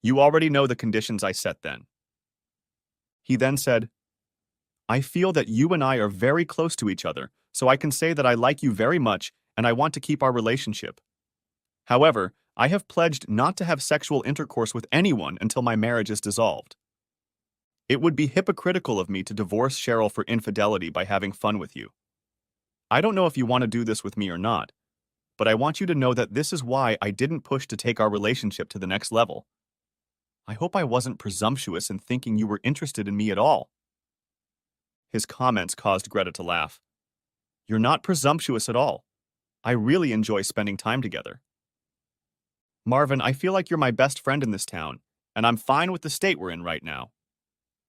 You already know the conditions I set then. He then said, I feel that you and I are very close to each other, so I can say that I like you very much and I want to keep our relationship. However, I have pledged not to have sexual intercourse with anyone until my marriage is dissolved. It would be hypocritical of me to divorce Cheryl for infidelity by having fun with you. I don't know if you want to do this with me or not, but I want you to know that this is why I didn't push to take our relationship to the next level. I hope I wasn't presumptuous in thinking you were interested in me at all. His comments caused Greta to laugh. You're not presumptuous at all. I really enjoy spending time together. Marvin, I feel like you're my best friend in this town, and I'm fine with the state we're in right now.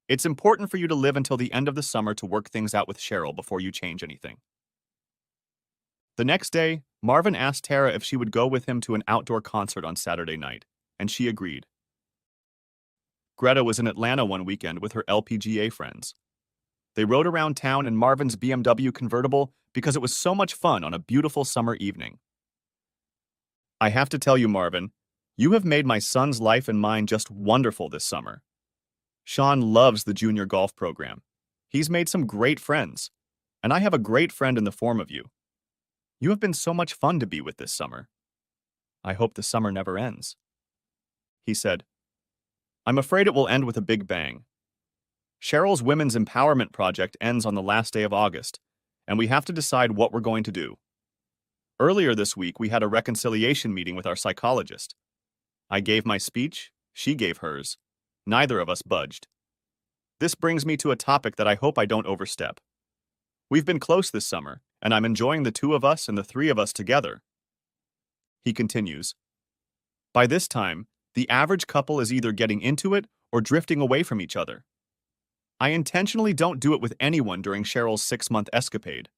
It's important for you to live until the end of the summer to work things out with Cheryl before you change anything. The next day, Marvin asked Tara if she would go with him to an outdoor concert on Saturday night, and she agreed. Greta was in Atlanta one weekend with her LPGA friends. They rode around town in Marvin's BMW convertible because it was so much fun on a beautiful summer evening. I have to tell you, Marvin, you have made my son's life and mine just wonderful this summer. Sean loves the junior golf program. He's made some great friends, and I have a great friend in the form of you. You have been so much fun to be with this summer. I hope the summer never ends. He said, I'm afraid it will end with a big bang. Cheryl's Women's Empowerment Project ends on the last day of August, and we have to decide what we're going to do. Earlier this week, we had a reconciliation meeting with our psychologist. I gave my speech, she gave hers. Neither of us budged. This brings me to a topic that I hope I don't overstep. We've been close this summer, and I'm enjoying the two of us and the three of us together. He continues, by this time, the average couple is either getting into it or drifting away from each other. I intentionally don't do it with anyone during Cheryl's 6-month escapade.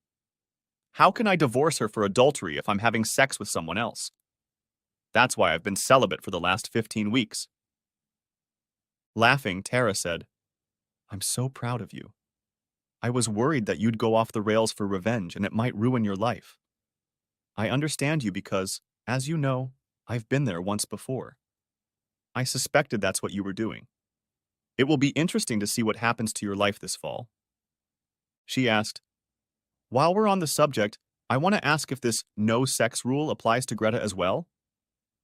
How can I divorce her for adultery if I'm having sex with someone else? That's why I've been celibate for the last 15 weeks. Laughing, Tara said, I'm so proud of you. I was worried that you'd go off the rails for revenge and it might ruin your life. I understand you because, as you know, I've been there once before. I suspected that's what you were doing. It will be interesting to see what happens to your life this fall. She asked, while we're on the subject, I want to ask if this no-sex rule applies to Greta as well?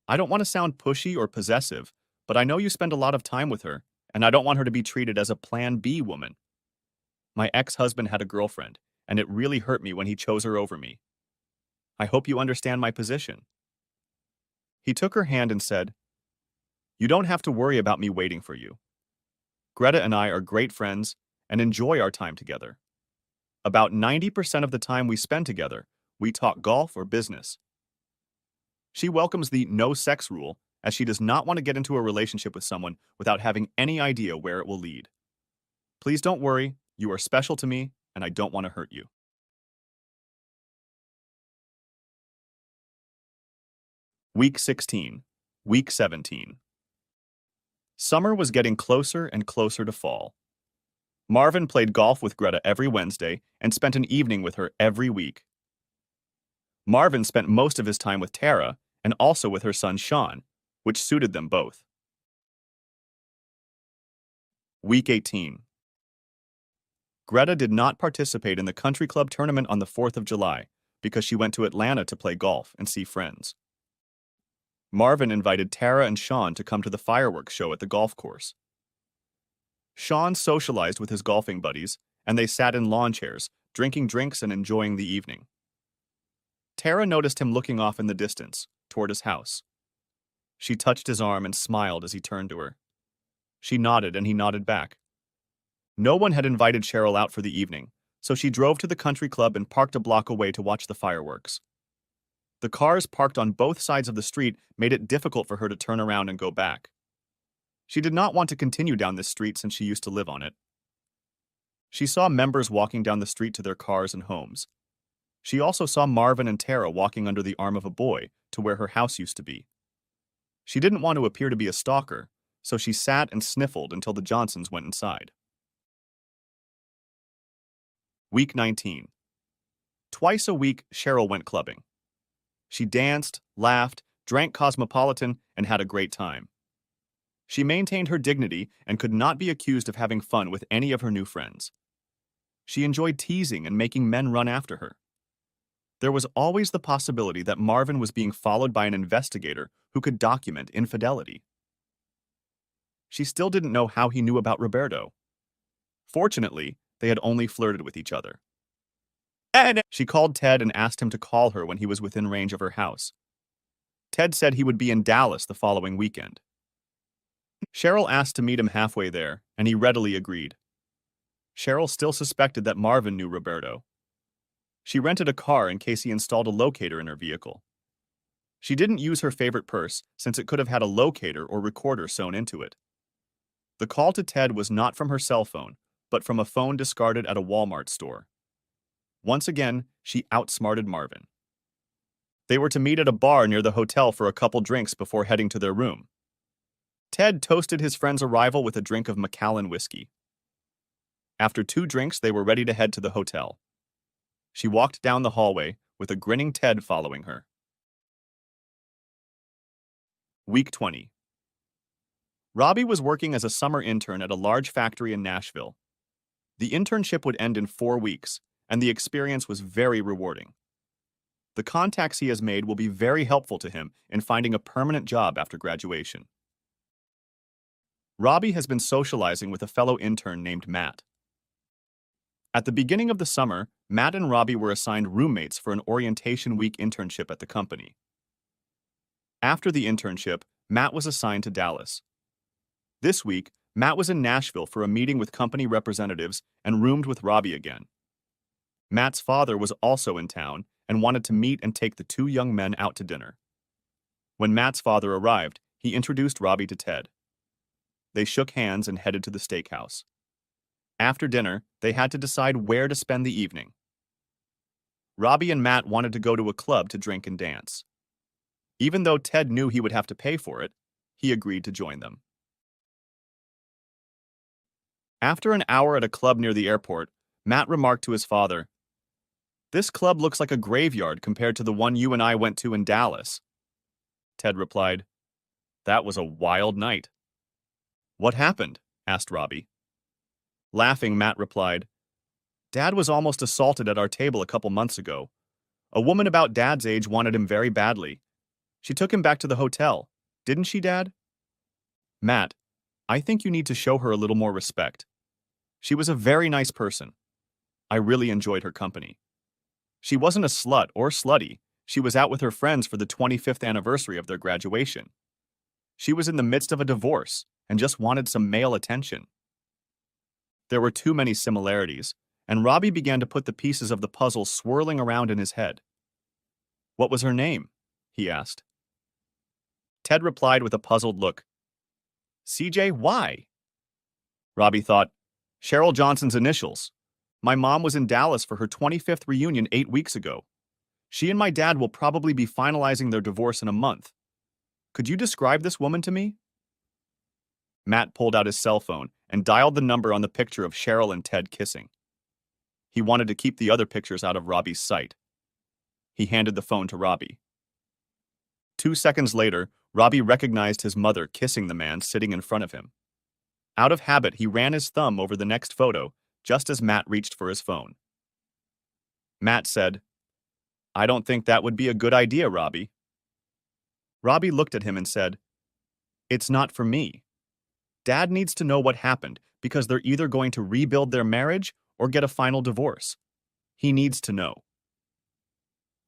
I don't want to sound pushy or possessive, but I know you spend a lot of time with her, and I don't want her to be treated as a Plan B woman. My ex-husband had a girlfriend, and it really hurt me when he chose her over me. I hope you understand my position. He took her hand and said, you don't have to worry about me waiting for you. Greta and I are great friends and enjoy our time together. About 90% of the time we spend together, we talk golf or business. She welcomes the no-sex rule as she does not want to get into a relationship with someone without having any idea where it will lead. Please don't worry, you are special to me, and I don't want to hurt you. Week 16. Week 17. Summer was getting closer and closer to fall. Marvin played golf with Greta every Wednesday and spent an evening with her every week. Marvin spent most of his time with Tara and also with her son Sean, which suited them both. Week 18. Greta did not participate in the country club tournament on the 4th of July because she went to Atlanta to play golf and see friends. Marvin invited Tara and Sean to come to the fireworks show at the golf course. Sean socialized with his golfing buddies, and they sat in lawn chairs, drinking drinks and enjoying the evening. Tara noticed him looking off in the distance, toward his house. She touched his arm and smiled as he turned to her. She nodded and he nodded back. No one had invited Cheryl out for the evening, so she drove to the country club and parked a block away to watch the fireworks. The cars parked on both sides of the street made it difficult for her to turn around and go back. She did not want to continue down this street since she used to live on it. She saw members walking down the street to their cars and homes. She also saw Marvin and Tara walking under the arm of a boy to where her house used to be. She didn't want to appear to be a stalker, so she sat and sniffled until the Johnsons went inside. Week 19. Twice a week, Cheryl went clubbing. She danced, laughed, drank Cosmopolitan, and had a great time. She maintained her dignity and could not be accused of having fun with any of her new friends. She enjoyed teasing and making men run after her. There was always the possibility that Marvin was being followed by an investigator who could document infidelity. She still didn't know how he knew about Roberto. Fortunately, they had only flirted with each other. She called Ted and asked him to call her when he was within range of her house. Ted said he would be in Dallas the following weekend. Cheryl asked to meet him halfway there, and he readily agreed. Cheryl still suspected that Marvin knew Roberto. She rented a car in case he installed a locator in her vehicle. She didn't use her favorite purse since it could have had a locator or recorder sewn into it. The call to Ted was not from her cell phone, but from a phone discarded at a Walmart store. Once again, she outsmarted Marvin. They were to meet at a bar near the hotel for a couple drinks before heading to their room. Ted toasted his friend's arrival with a drink of Macallan whiskey. After 2 drinks, they were ready to head to the hotel. She walked down the hallway, with a grinning Ted following her. Week 20. Robbie was working as a summer intern at a large factory in Nashville. The internship would end in 4 weeks, and the experience was very rewarding. The contacts he has made will be very helpful to him in finding a permanent job after graduation. Robbie has been socializing with a fellow intern named Matt. At the beginning of the summer, Matt and Robbie were assigned roommates for an orientation week internship at the company. After the internship, Matt was assigned to Dallas. This week, Matt was in Nashville for a meeting with company representatives and roomed with Robbie again. Matt's father was also in town and wanted to meet and take the 2 young men out to dinner. When Matt's father arrived, he introduced Robbie to Ted. They shook hands and headed to the steakhouse. After dinner, they had to decide where to spend the evening. Robbie and Matt wanted to go to a club to drink and dance. Even though Ted knew he would have to pay for it, he agreed to join them. After an hour at a club near the airport, Matt remarked to his father, "This club looks like a graveyard compared to the one you and I went to in Dallas." Ted replied, "That was a wild night." "What happened?" asked Robbie. Laughing, Matt replied, "Dad was almost assaulted at our table a couple months ago. A woman about Dad's age wanted him very badly. She took him back to the hotel. Didn't she, Dad?" "Matt, I think you need to show her a little more respect. She was a very nice person. I really enjoyed her company. She wasn't a slut or slutty. She was out with her friends for the 25th anniversary of their graduation. She was in the midst of a divorce and just wanted some male attention." There were too many similarities, and Robbie began to put the pieces of the puzzle swirling around in his head. "What was her name?" he asked. Ted replied with a puzzled look. "CJ, why?" Robbie thought, "Cheryl Johnson's initials. My mom was in Dallas for her 25th reunion 8 weeks ago. She and my dad will probably be finalizing their divorce in a month. Could you describe this woman to me?" Matt pulled out his cell phone and dialed the number on the picture of Cheryl and Ted kissing. He wanted to keep the other pictures out of Robbie's sight. He handed the phone to Robbie. 2 seconds later, Robbie recognized his mother kissing the man sitting in front of him. Out of habit, he ran his thumb over the next photo, just as Matt reached for his phone. Matt said, "I don't think that would be a good idea, Robbie." Robbie looked at him and said, "It's not for me. Dad needs to know what happened because they're either going to rebuild their marriage or get a final divorce. He needs to know."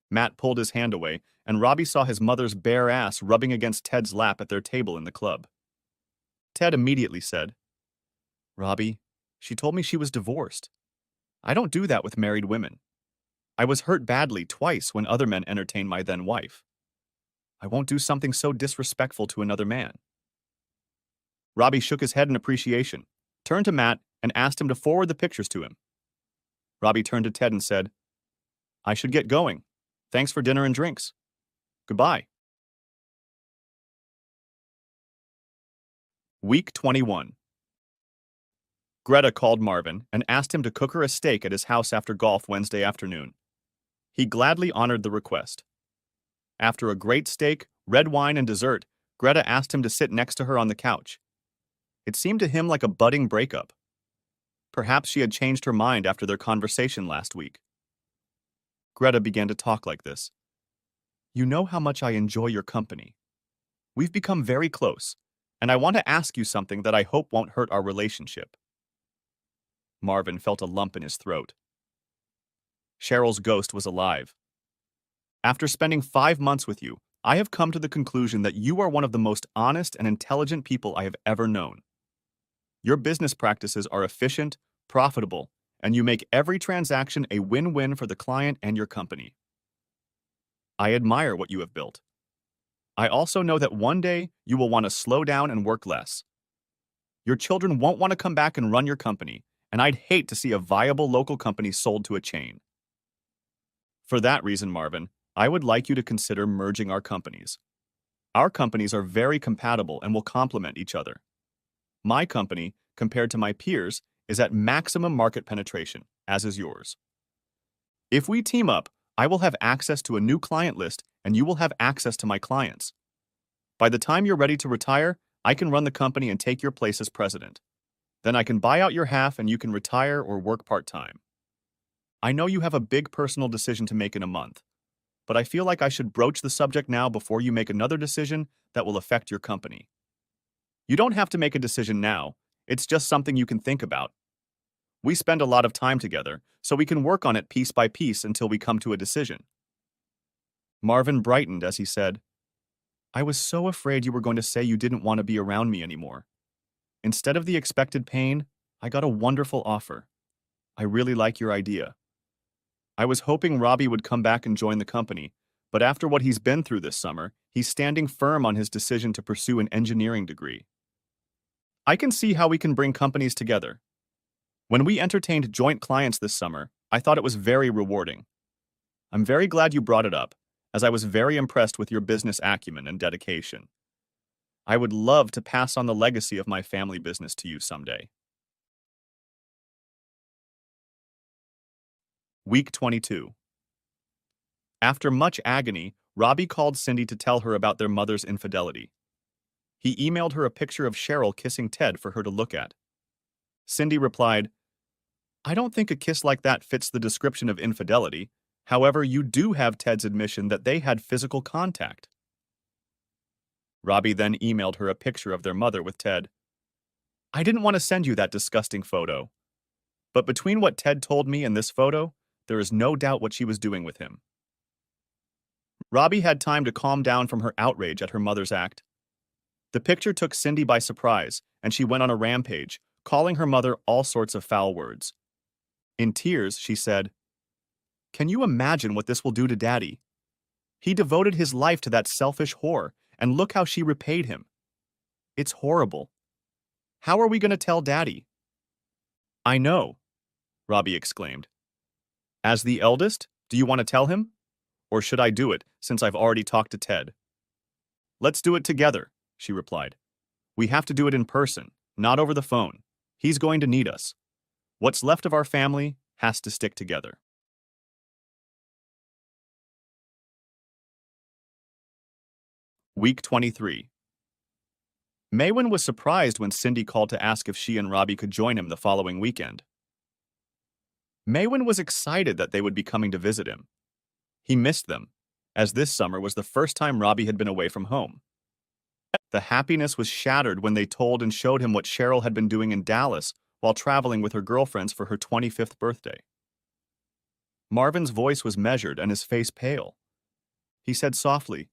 Matt pulled his hand away, and Robbie saw his mother's bare ass rubbing against Ted's lap at their table in the club. Ted immediately said, "Robbie, she told me she was divorced. I don't do that with married women. I was hurt badly twice when other men entertained my then wife. I won't do something so disrespectful to another man." Robbie shook his head in appreciation, turned to Matt, and asked him to forward the pictures to him. Robbie turned to Ted and said, "I should get going. Thanks for dinner and drinks. Goodbye." Week 21. Greta called Marvin and asked him to cook her a steak at his house after golf Wednesday afternoon. He gladly honored the request. After a great steak, red wine, and dessert, Greta asked him to sit next to her on the couch. It seemed to him like a budding breakup. Perhaps she had changed her mind after their conversation last week. Greta began to talk like this. "You know how much I enjoy your company. We've become very close, and I want to ask you something that I hope won't hurt our relationship." Marvin felt a lump in his throat. Cheryl's ghost was alive. "After spending 5 months with you, I have come to the conclusion that you are one of the most honest and intelligent people I have ever known. Your business practices are efficient, profitable, and you make every transaction a win-win for the client and your company. I admire what you have built. I also know that one day you will want to slow down and work less. Your children won't want to come back and run your company, and I'd hate to see a viable local company sold to a chain. For that reason, Marvin, I would like you to consider merging our companies. Our companies are very compatible and will complement each other. My company, compared to my peers, is at maximum market penetration, as is yours. If we team up, I will have access to a new client list and you will have access to my clients. By the time you're ready to retire, I can run the company and take your place as president. Then I can buy out your half and you can retire or work part-time. I know you have a big personal decision to make in a month, but I feel like I should broach the subject now before you make another decision that will affect your company. You don't have to make a decision now, it's just something you can think about. We spend a lot of time together, so we can work on it piece by piece until we come to a decision. Marvin brightened as he said, I was so afraid you were going to say you didn't want to be around me anymore. Instead of the expected pain, I got a wonderful offer. I really like your idea. I was hoping Robbie would come back and join the company, but after what he's been through this summer, he's standing firm on his decision to pursue an engineering degree. I can see how we can bring companies together. When we entertained joint clients this summer, I thought it was very rewarding. I'm very glad you brought it up, as I was very impressed with your business acumen and dedication. I would love to pass on the legacy of my family business to you someday. Week 22. After much agony, Robbie called Cindy to tell her about their mother's infidelity. He emailed her a picture of Cheryl kissing Ted for her to look at. Cindy replied, I don't think a kiss like that fits the description of infidelity. However, you do have Ted's admission that they had physical contact. Robbie then emailed her a picture of their mother with Ted. I didn't want to send you that disgusting photo. But between what Ted told me and this photo, there is no doubt what she was doing with him. Robbie had time to calm down from her outrage at her mother's act. The picture took Cindy by surprise, and she went on a rampage, calling her mother all sorts of foul words. In tears, she said, Can you imagine what this will do to Daddy? He devoted his life to that selfish whore, and look how she repaid him. It's horrible. How are we going to tell Daddy? I know, Robbie exclaimed. As the eldest, do you want to tell him? Or should I do it, since I've already talked to Ted? Let's do it together, she replied. We have to do it in person, not over the phone. He's going to need us. What's left of our family has to stick together. Week 23. Maywin was surprised when Cindy called to ask if she and Robbie could join him the following weekend. Maywin was excited that they would be coming to visit him. He missed them, as this summer was the first time Robbie had been away from home. The happiness was shattered when they told and showed him what Cheryl had been doing in Dallas while traveling with her girlfriends for her 25th birthday. Marvin's voice was measured and his face pale. He said softly,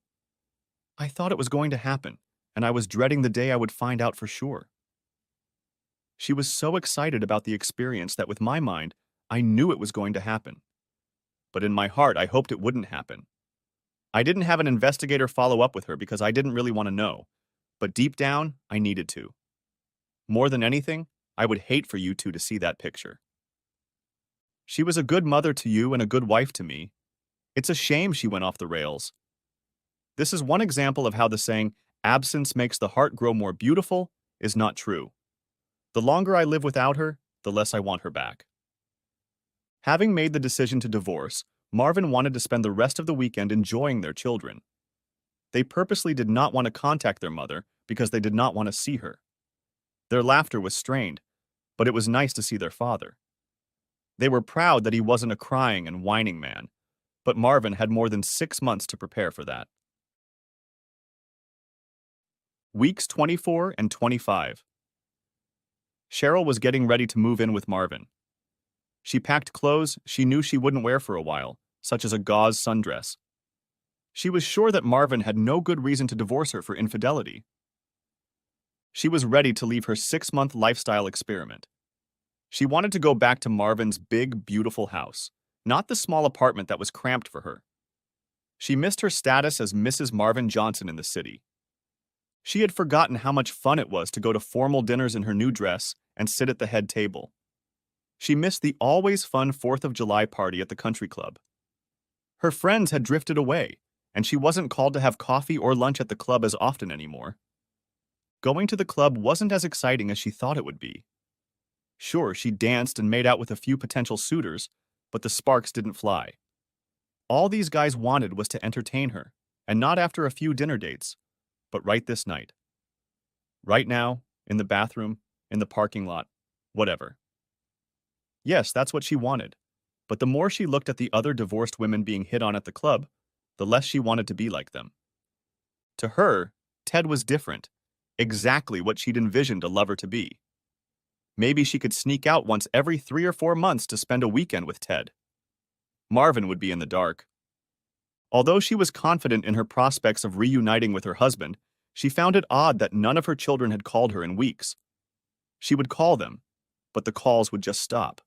I thought it was going to happen, and I was dreading the day I would find out for sure. She was so excited about the experience that with my mind, I knew it was going to happen. But in my heart, I hoped it wouldn't happen. I didn't have an investigator follow up with her because I didn't really want to know, but deep down, I needed to. More than anything, I would hate for you two to see that picture. She was a good mother to you and a good wife to me. It's a shame she went off the rails. This is one example of how the saying, absence makes the heart grow more beautiful, is not true. The longer I live without her, the less I want her back. Having made the decision to divorce, Marvin wanted to spend the rest of the weekend enjoying their children. They purposely did not want to contact their mother because they did not want to see her. Their laughter was strained, but it was nice to see their father. They were proud that he wasn't a crying and whining man, but Marvin had more than 6 months to prepare for that. Weeks 24 and 25. Cheryl was getting ready to move in with Marvin. She packed clothes she knew she wouldn't wear for a while, such as a gauze sundress. She was sure that Marvin had no good reason to divorce her for infidelity. She was ready to leave her 6-month lifestyle experiment. She wanted to go back to Marvin's big, beautiful house, not the small apartment that was cramped for her. She missed her status as Mrs. Marvin Johnson in the city. She had forgotten how much fun it was to go to formal dinners in her new dress and sit at the head table. She missed the always fun 4th of July party at the country club. Her friends had drifted away, and she wasn't called to have coffee or lunch at the club as often anymore. Going to the club wasn't as exciting as she thought it would be. Sure, she danced and made out with a few potential suitors, but the sparks didn't fly. All these guys wanted was to entertain her, and not after a few dinner dates, but right this night. Right now, in the bathroom, in the parking lot, whatever. Yes, that's what she wanted, but the more she looked at the other divorced women being hit on at the club, the less she wanted to be like them. To her, Ted was different, exactly what she'd envisioned a lover to be. Maybe she could sneak out once every 3 or 4 months to spend a weekend with Ted. Marvin would be in the dark. Although she was confident in her prospects of reuniting with her husband, she found it odd that none of her children had called her in weeks. She would call them, but the calls would just stop.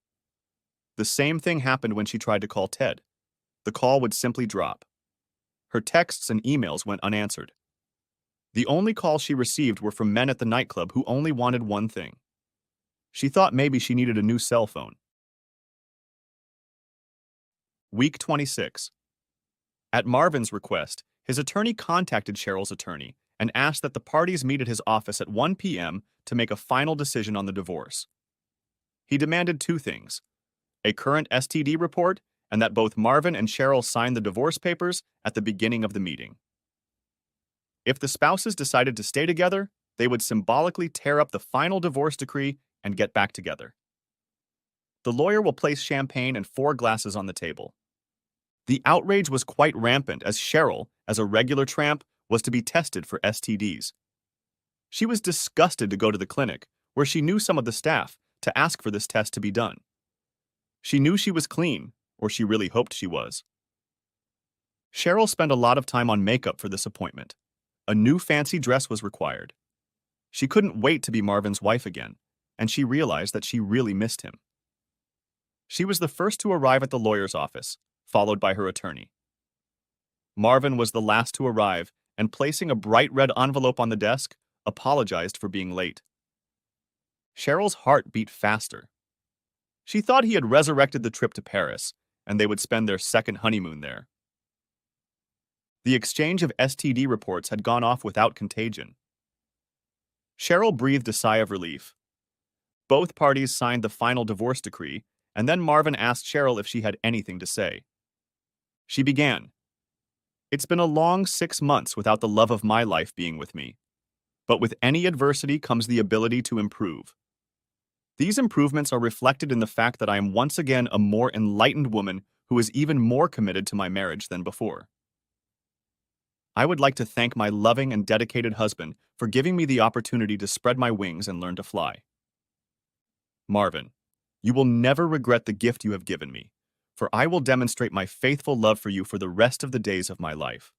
The same thing happened when she tried to call Ted. The call would simply drop. Her texts and emails went unanswered. The only calls she received were from men at the nightclub who only wanted one thing. She thought maybe she needed a new cell phone. Week 26. At Marvin's request, his attorney contacted Cheryl's attorney and asked that the parties meet at his office at 1 p.m. to make a final decision on the divorce. He demanded two things: a current STD report and that both Marvin and Cheryl sign the divorce papers at the beginning of the meeting. If the spouses decided to stay together, they would symbolically tear up the final divorce decree and get back together. The lawyer will place champagne and 4 glasses on the table. The outrage was quite rampant as Cheryl, as a regular tramp, was to be tested for STDs. She was disgusted to go to the clinic, where she knew some of the staff, to ask for this test to be done. She knew she was clean, or she really hoped she was. Cheryl spent a lot of time on makeup for this appointment. A new fancy dress was required. She couldn't wait to be Marvin's wife again, and she realized that she really missed him. She was the first to arrive at the lawyer's office, followed by her attorney. Marvin was the last to arrive, and placing a bright red envelope on the desk, apologized for being late. Cheryl's heart beat faster. She thought he had resurrected the trip to Paris, and they would spend their second honeymoon there. The exchange of STD reports had gone off without contagion. Cheryl breathed a sigh of relief. Both parties signed the final divorce decree, and then Marvin asked Cheryl if she had anything to say. She began. "It's been a long 6 months without the love of my life being with me. But with any adversity comes the ability to improve. These improvements are reflected in the fact that I am once again a more enlightened woman who is even more committed to my marriage than before. I would like to thank my loving and dedicated husband for giving me the opportunity to spread my wings and learn to fly. Marvin, you will never regret the gift you have given me, for I will demonstrate my faithful love for you for the rest of the days of my life."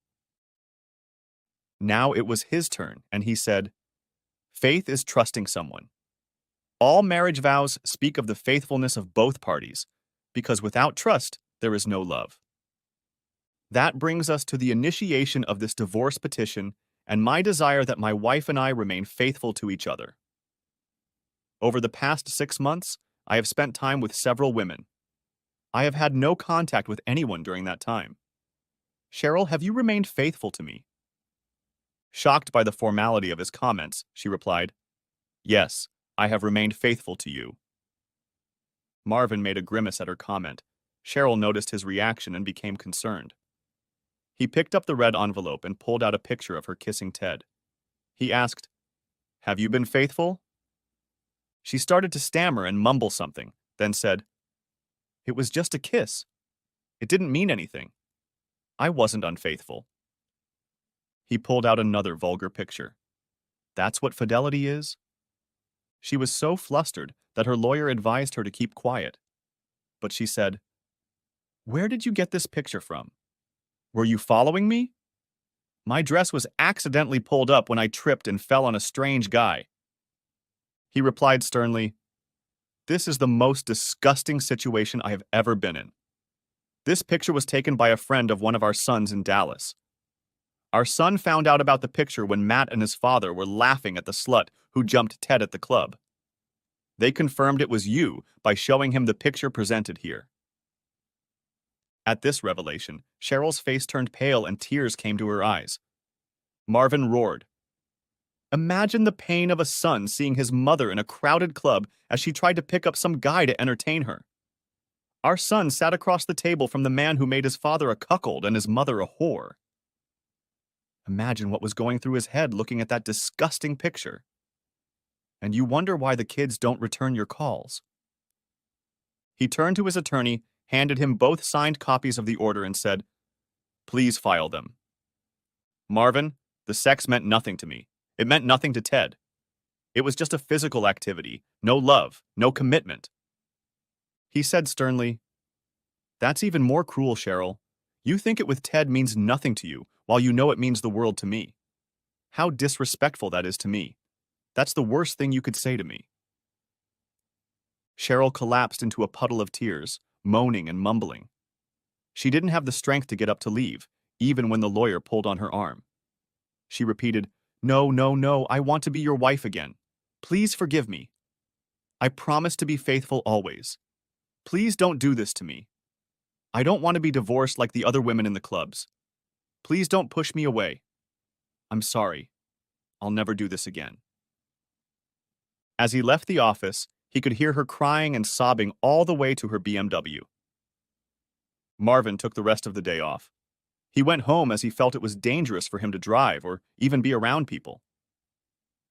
Now it was his turn, and he said, "Faith is trusting someone. All marriage vows speak of the faithfulness of both parties, because without trust, there is no love. That brings us to the initiation of this divorce petition and my desire that my wife and I remain faithful to each other. Over the past 6 months, I have spent time with several women. I have had no contact with anyone during that time. Cheryl, have you remained faithful to me?" Shocked by the formality of his comments, she replied, "Yes, I have remained faithful to you." Marvin made a grimace at her comment. Cheryl noticed his reaction and became concerned. He picked up the red envelope and pulled out a picture of her kissing Ted. He asked, "Have you been faithful?" She started to stammer and mumble something, then said, "It was just a kiss. It didn't mean anything. I wasn't unfaithful." He pulled out another vulgar picture. That's what fidelity is? She was so flustered that her lawyer advised her to keep quiet. But she said, "Where did you get this picture from? Were you following me? My dress was accidentally pulled up when I tripped and fell on a strange guy." He replied sternly, "This is the most disgusting situation I have ever been in. This picture was taken by a friend of one of our sons in Dallas. Our son found out about the picture when Matt and his father were laughing at the slut who jumped Ted at the club. They confirmed it was you by showing him the picture presented here. At this revelation, Cheryl's face turned pale and tears came to her eyes. Marvin roared. Imagine the pain of a son seeing his mother in a crowded club as she tried to pick up some guy to entertain her. Our son sat across the table from the man who made his father a cuckold and his mother a whore. Imagine what was going through his head looking at that disgusting picture. And you wonder why the kids don't return your calls. He turned to his attorney, handed him both signed copies of the order and said, "Please file them." Marvin, the sex meant nothing to me. It meant nothing to Ted. It was just a physical activity, no love, no commitment. He said sternly, "That's even more cruel, Cheryl. You think it with Ted means nothing to you, while you know it means the world to me. How disrespectful that is to me. That's the worst thing you could say to me." Cheryl collapsed into a puddle of tears, moaning and mumbling. She didn't have the strength to get up to leave, even when the lawyer pulled on her arm. She repeated, "No, no, no, I want to be your wife again. Please forgive me. I promise to be faithful always. Please don't do this to me. I don't want to be divorced like the other women in the clubs. Please don't push me away. I'm sorry. I'll never do this again." As he left the office, he could hear her crying and sobbing all the way to her BMW. Marvin took the rest of the day off. He went home as he felt it was dangerous for him to drive or even be around people.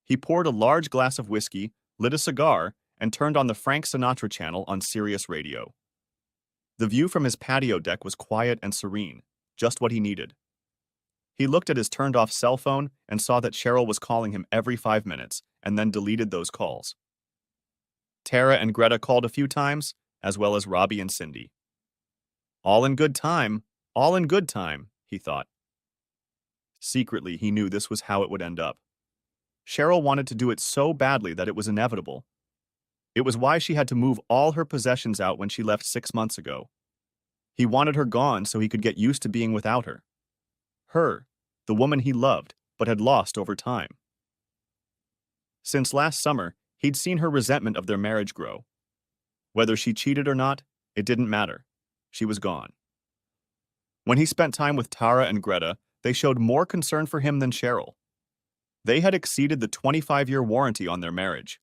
He poured a large glass of whiskey, lit a cigar, and turned on the Frank Sinatra channel on Sirius Radio. The view from his patio deck was quiet and serene, just what he needed. He looked at his turned-off cell phone and saw that Cheryl was calling him every 5 minutes and then deleted those calls. Tara and Greta called a few times, as well as Robbie and Cindy. All in good time, he thought. Secretly, he knew this was how it would end up. Cheryl wanted to do it so badly that it was inevitable. It was why she had to move all her possessions out when she left 6 months ago. He wanted her gone so he could get used to being without her. Her, the woman he loved, but had lost over time. Since last summer, he'd seen her resentment of their marriage grow. Whether she cheated or not, it didn't matter. She was gone. When he spent time with Tara and Greta, they showed more concern for him than Cheryl. They had exceeded the 25-year warranty on their marriage.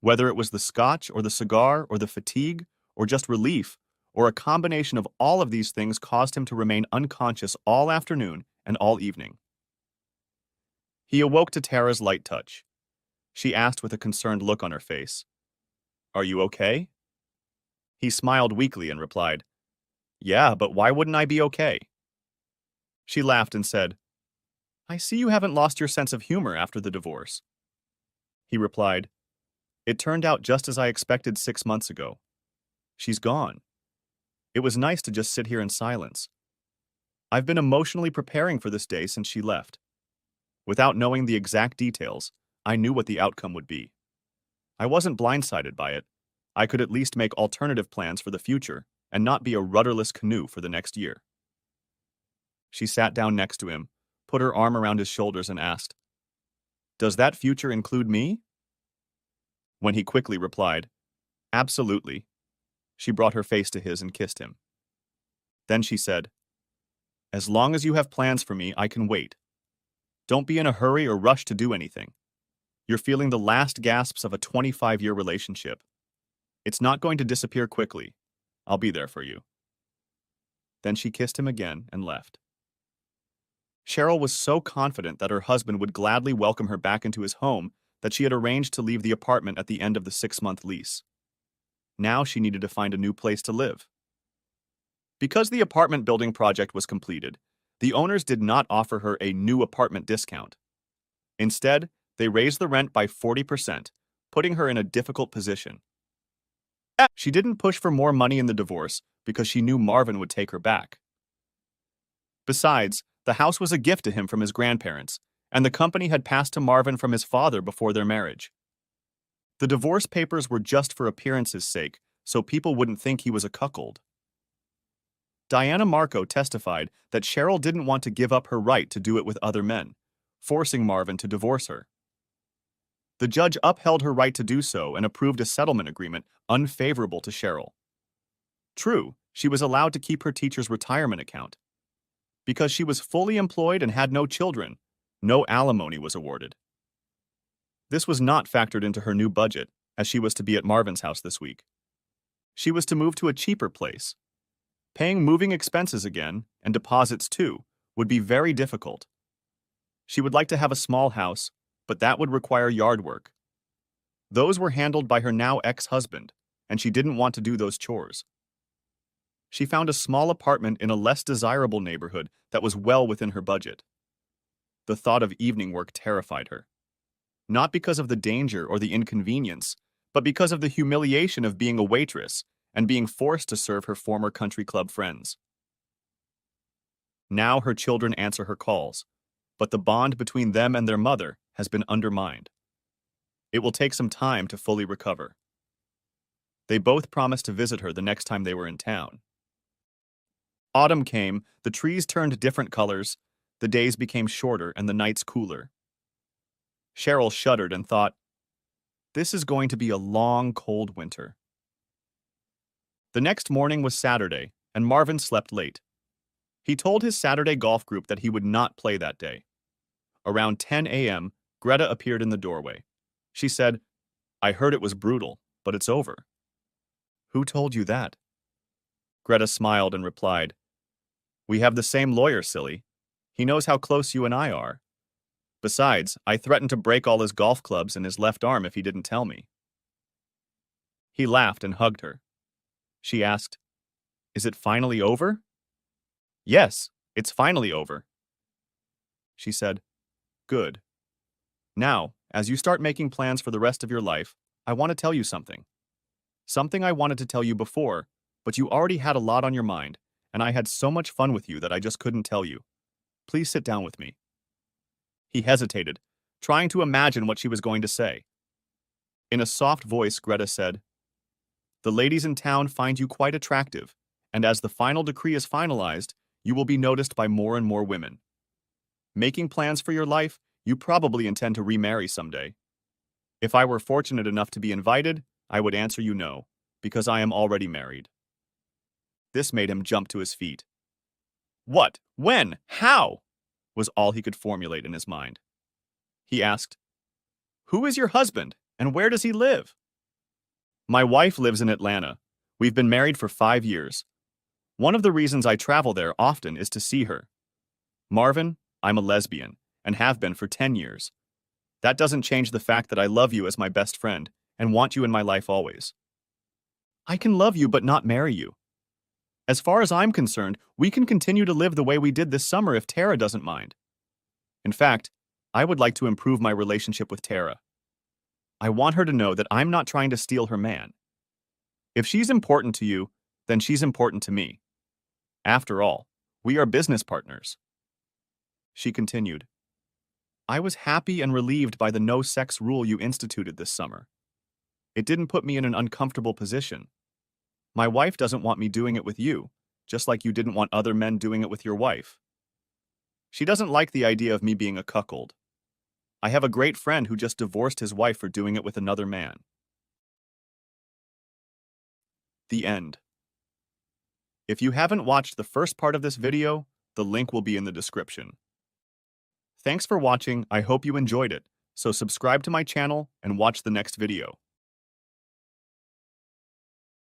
Whether it was the scotch or the cigar or the fatigue or just relief or a combination of all of these things caused him to remain unconscious all afternoon and all evening. He awoke to Tara's light touch. She asked with a concerned look on her face, "Are you okay?" He smiled weakly and replied, "Yeah, but why wouldn't I be okay?" She laughed and said, "I see you haven't lost your sense of humor after the divorce." He replied, "It turned out just as I expected 6 months ago. She's gone. It was nice to just sit here in silence. I've been emotionally preparing for this day since she left. Without knowing the exact details, I knew what the outcome would be. I wasn't blindsided by it. I could at least make alternative plans for the future and not be a rudderless canoe for the next year." She sat down next to him, put her arm around his shoulders and asked, "Does that future include me?" When he quickly replied, "Absolutely," she brought her face to his and kissed him. Then she said, "As long as you have plans for me, I can wait. Don't be in a hurry or rush to do anything. You're feeling the last gasps of a 25-year relationship. It's not going to disappear quickly. I'll be there for you." Then she kissed him again and left. Cheryl was so confident that her husband would gladly welcome her back into his home that she had arranged to leave the apartment at the end of the 6-month lease. Now she needed to find a new place to live. Because the apartment building project was completed, the owners did not offer her a new apartment discount. Instead, they raised the rent by 40%, putting her in a difficult position. She didn't push for more money in the divorce because she knew Marvin would take her back. Besides, the house was a gift to him from his grandparents, and the company had passed to Marvin from his father before their marriage. The divorce papers were just for appearance's sake, so people wouldn't think he was a cuckold. Diana Marco testified that Cheryl didn't want to give up her right to do it with other men, forcing Marvin to divorce her. The judge upheld her right to do so and approved a settlement agreement unfavorable to Cheryl. True, she was allowed to keep her teacher's retirement account. Because she was fully employed and had no children, no alimony was awarded. This was not factored into her new budget, as she was to be at Marvin's house this week. She was to move to a cheaper place. Paying moving expenses again, and deposits too, would be very difficult. She would like to have a small house, but that would require yard work. Those were handled by her now ex-husband, and she didn't want to do those chores. She found a small apartment in a less desirable neighborhood that was well within her budget. The thought of evening work terrified her. Not because of the danger or the inconvenience, but because of the humiliation of being a waitress and being forced to serve her former country club friends. Now her children answer her calls, but the bond between them and their mother has been undermined. It will take some time to fully recover. They both promised to visit her the next time they were in town. Autumn came, the trees turned different colors, the days became shorter and the nights cooler. Cheryl shuddered and thought, "This is going to be a long, cold winter." The next morning was Saturday, and Marvin slept late. He told his Saturday golf group that he would not play that day. Around 10 a.m., Greta appeared in the doorway. She said, "I heard it was brutal, but it's over." "Who told you that?" Greta smiled and replied, "We have the same lawyer, silly. He knows how close you and I are. Besides, I threatened to break all his golf clubs in his left arm if he didn't tell me." He laughed and hugged her. She asked, "Is it finally over?" "Yes, it's finally over." She said, "Good. Now, as you start making plans for the rest of your life, I want to tell you something. Something I wanted to tell you before, but you already had a lot on your mind, and I had so much fun with you that I just couldn't tell you. Please sit down with me." He hesitated, trying to imagine what she was going to say. In a soft voice, Greta said, "The ladies in town find you quite attractive, and as the final decree is finalized, you will be noticed by more and more women. Making plans for your life, you probably intend to remarry someday. If I were fortunate enough to be invited, I would answer you no, because I am already married." This made him jump to his feet. "What? When? How?" was all he could formulate in his mind. He asked, "Who is your husband, and where does he live?" "My wife lives in Atlanta. We've been married for 5 years. One of the reasons I travel there often is to see her. Marvin, I'm a lesbian, and have been for 10 years. That doesn't change the fact that I love you as my best friend and want you in my life always. I can love you but not marry you. As far as I'm concerned, we can continue to live the way we did this summer if Tara doesn't mind. In fact, I would like to improve my relationship with Tara. I want her to know that I'm not trying to steal her man. If she's important to you, then she's important to me. After all, we are business partners." She continued, "I was happy and relieved by the no-sex rule you instituted this summer. It didn't put me in an uncomfortable position. My wife doesn't want me doing it with you, just like you didn't want other men doing it with your wife. She doesn't like the idea of me being a cuckold. I have a great friend who just divorced his wife for doing it with another man." The end. If you haven't watched the first part of this video, the link will be in the description. Thanks for watching, I hope you enjoyed it, so subscribe to my channel and watch the next video.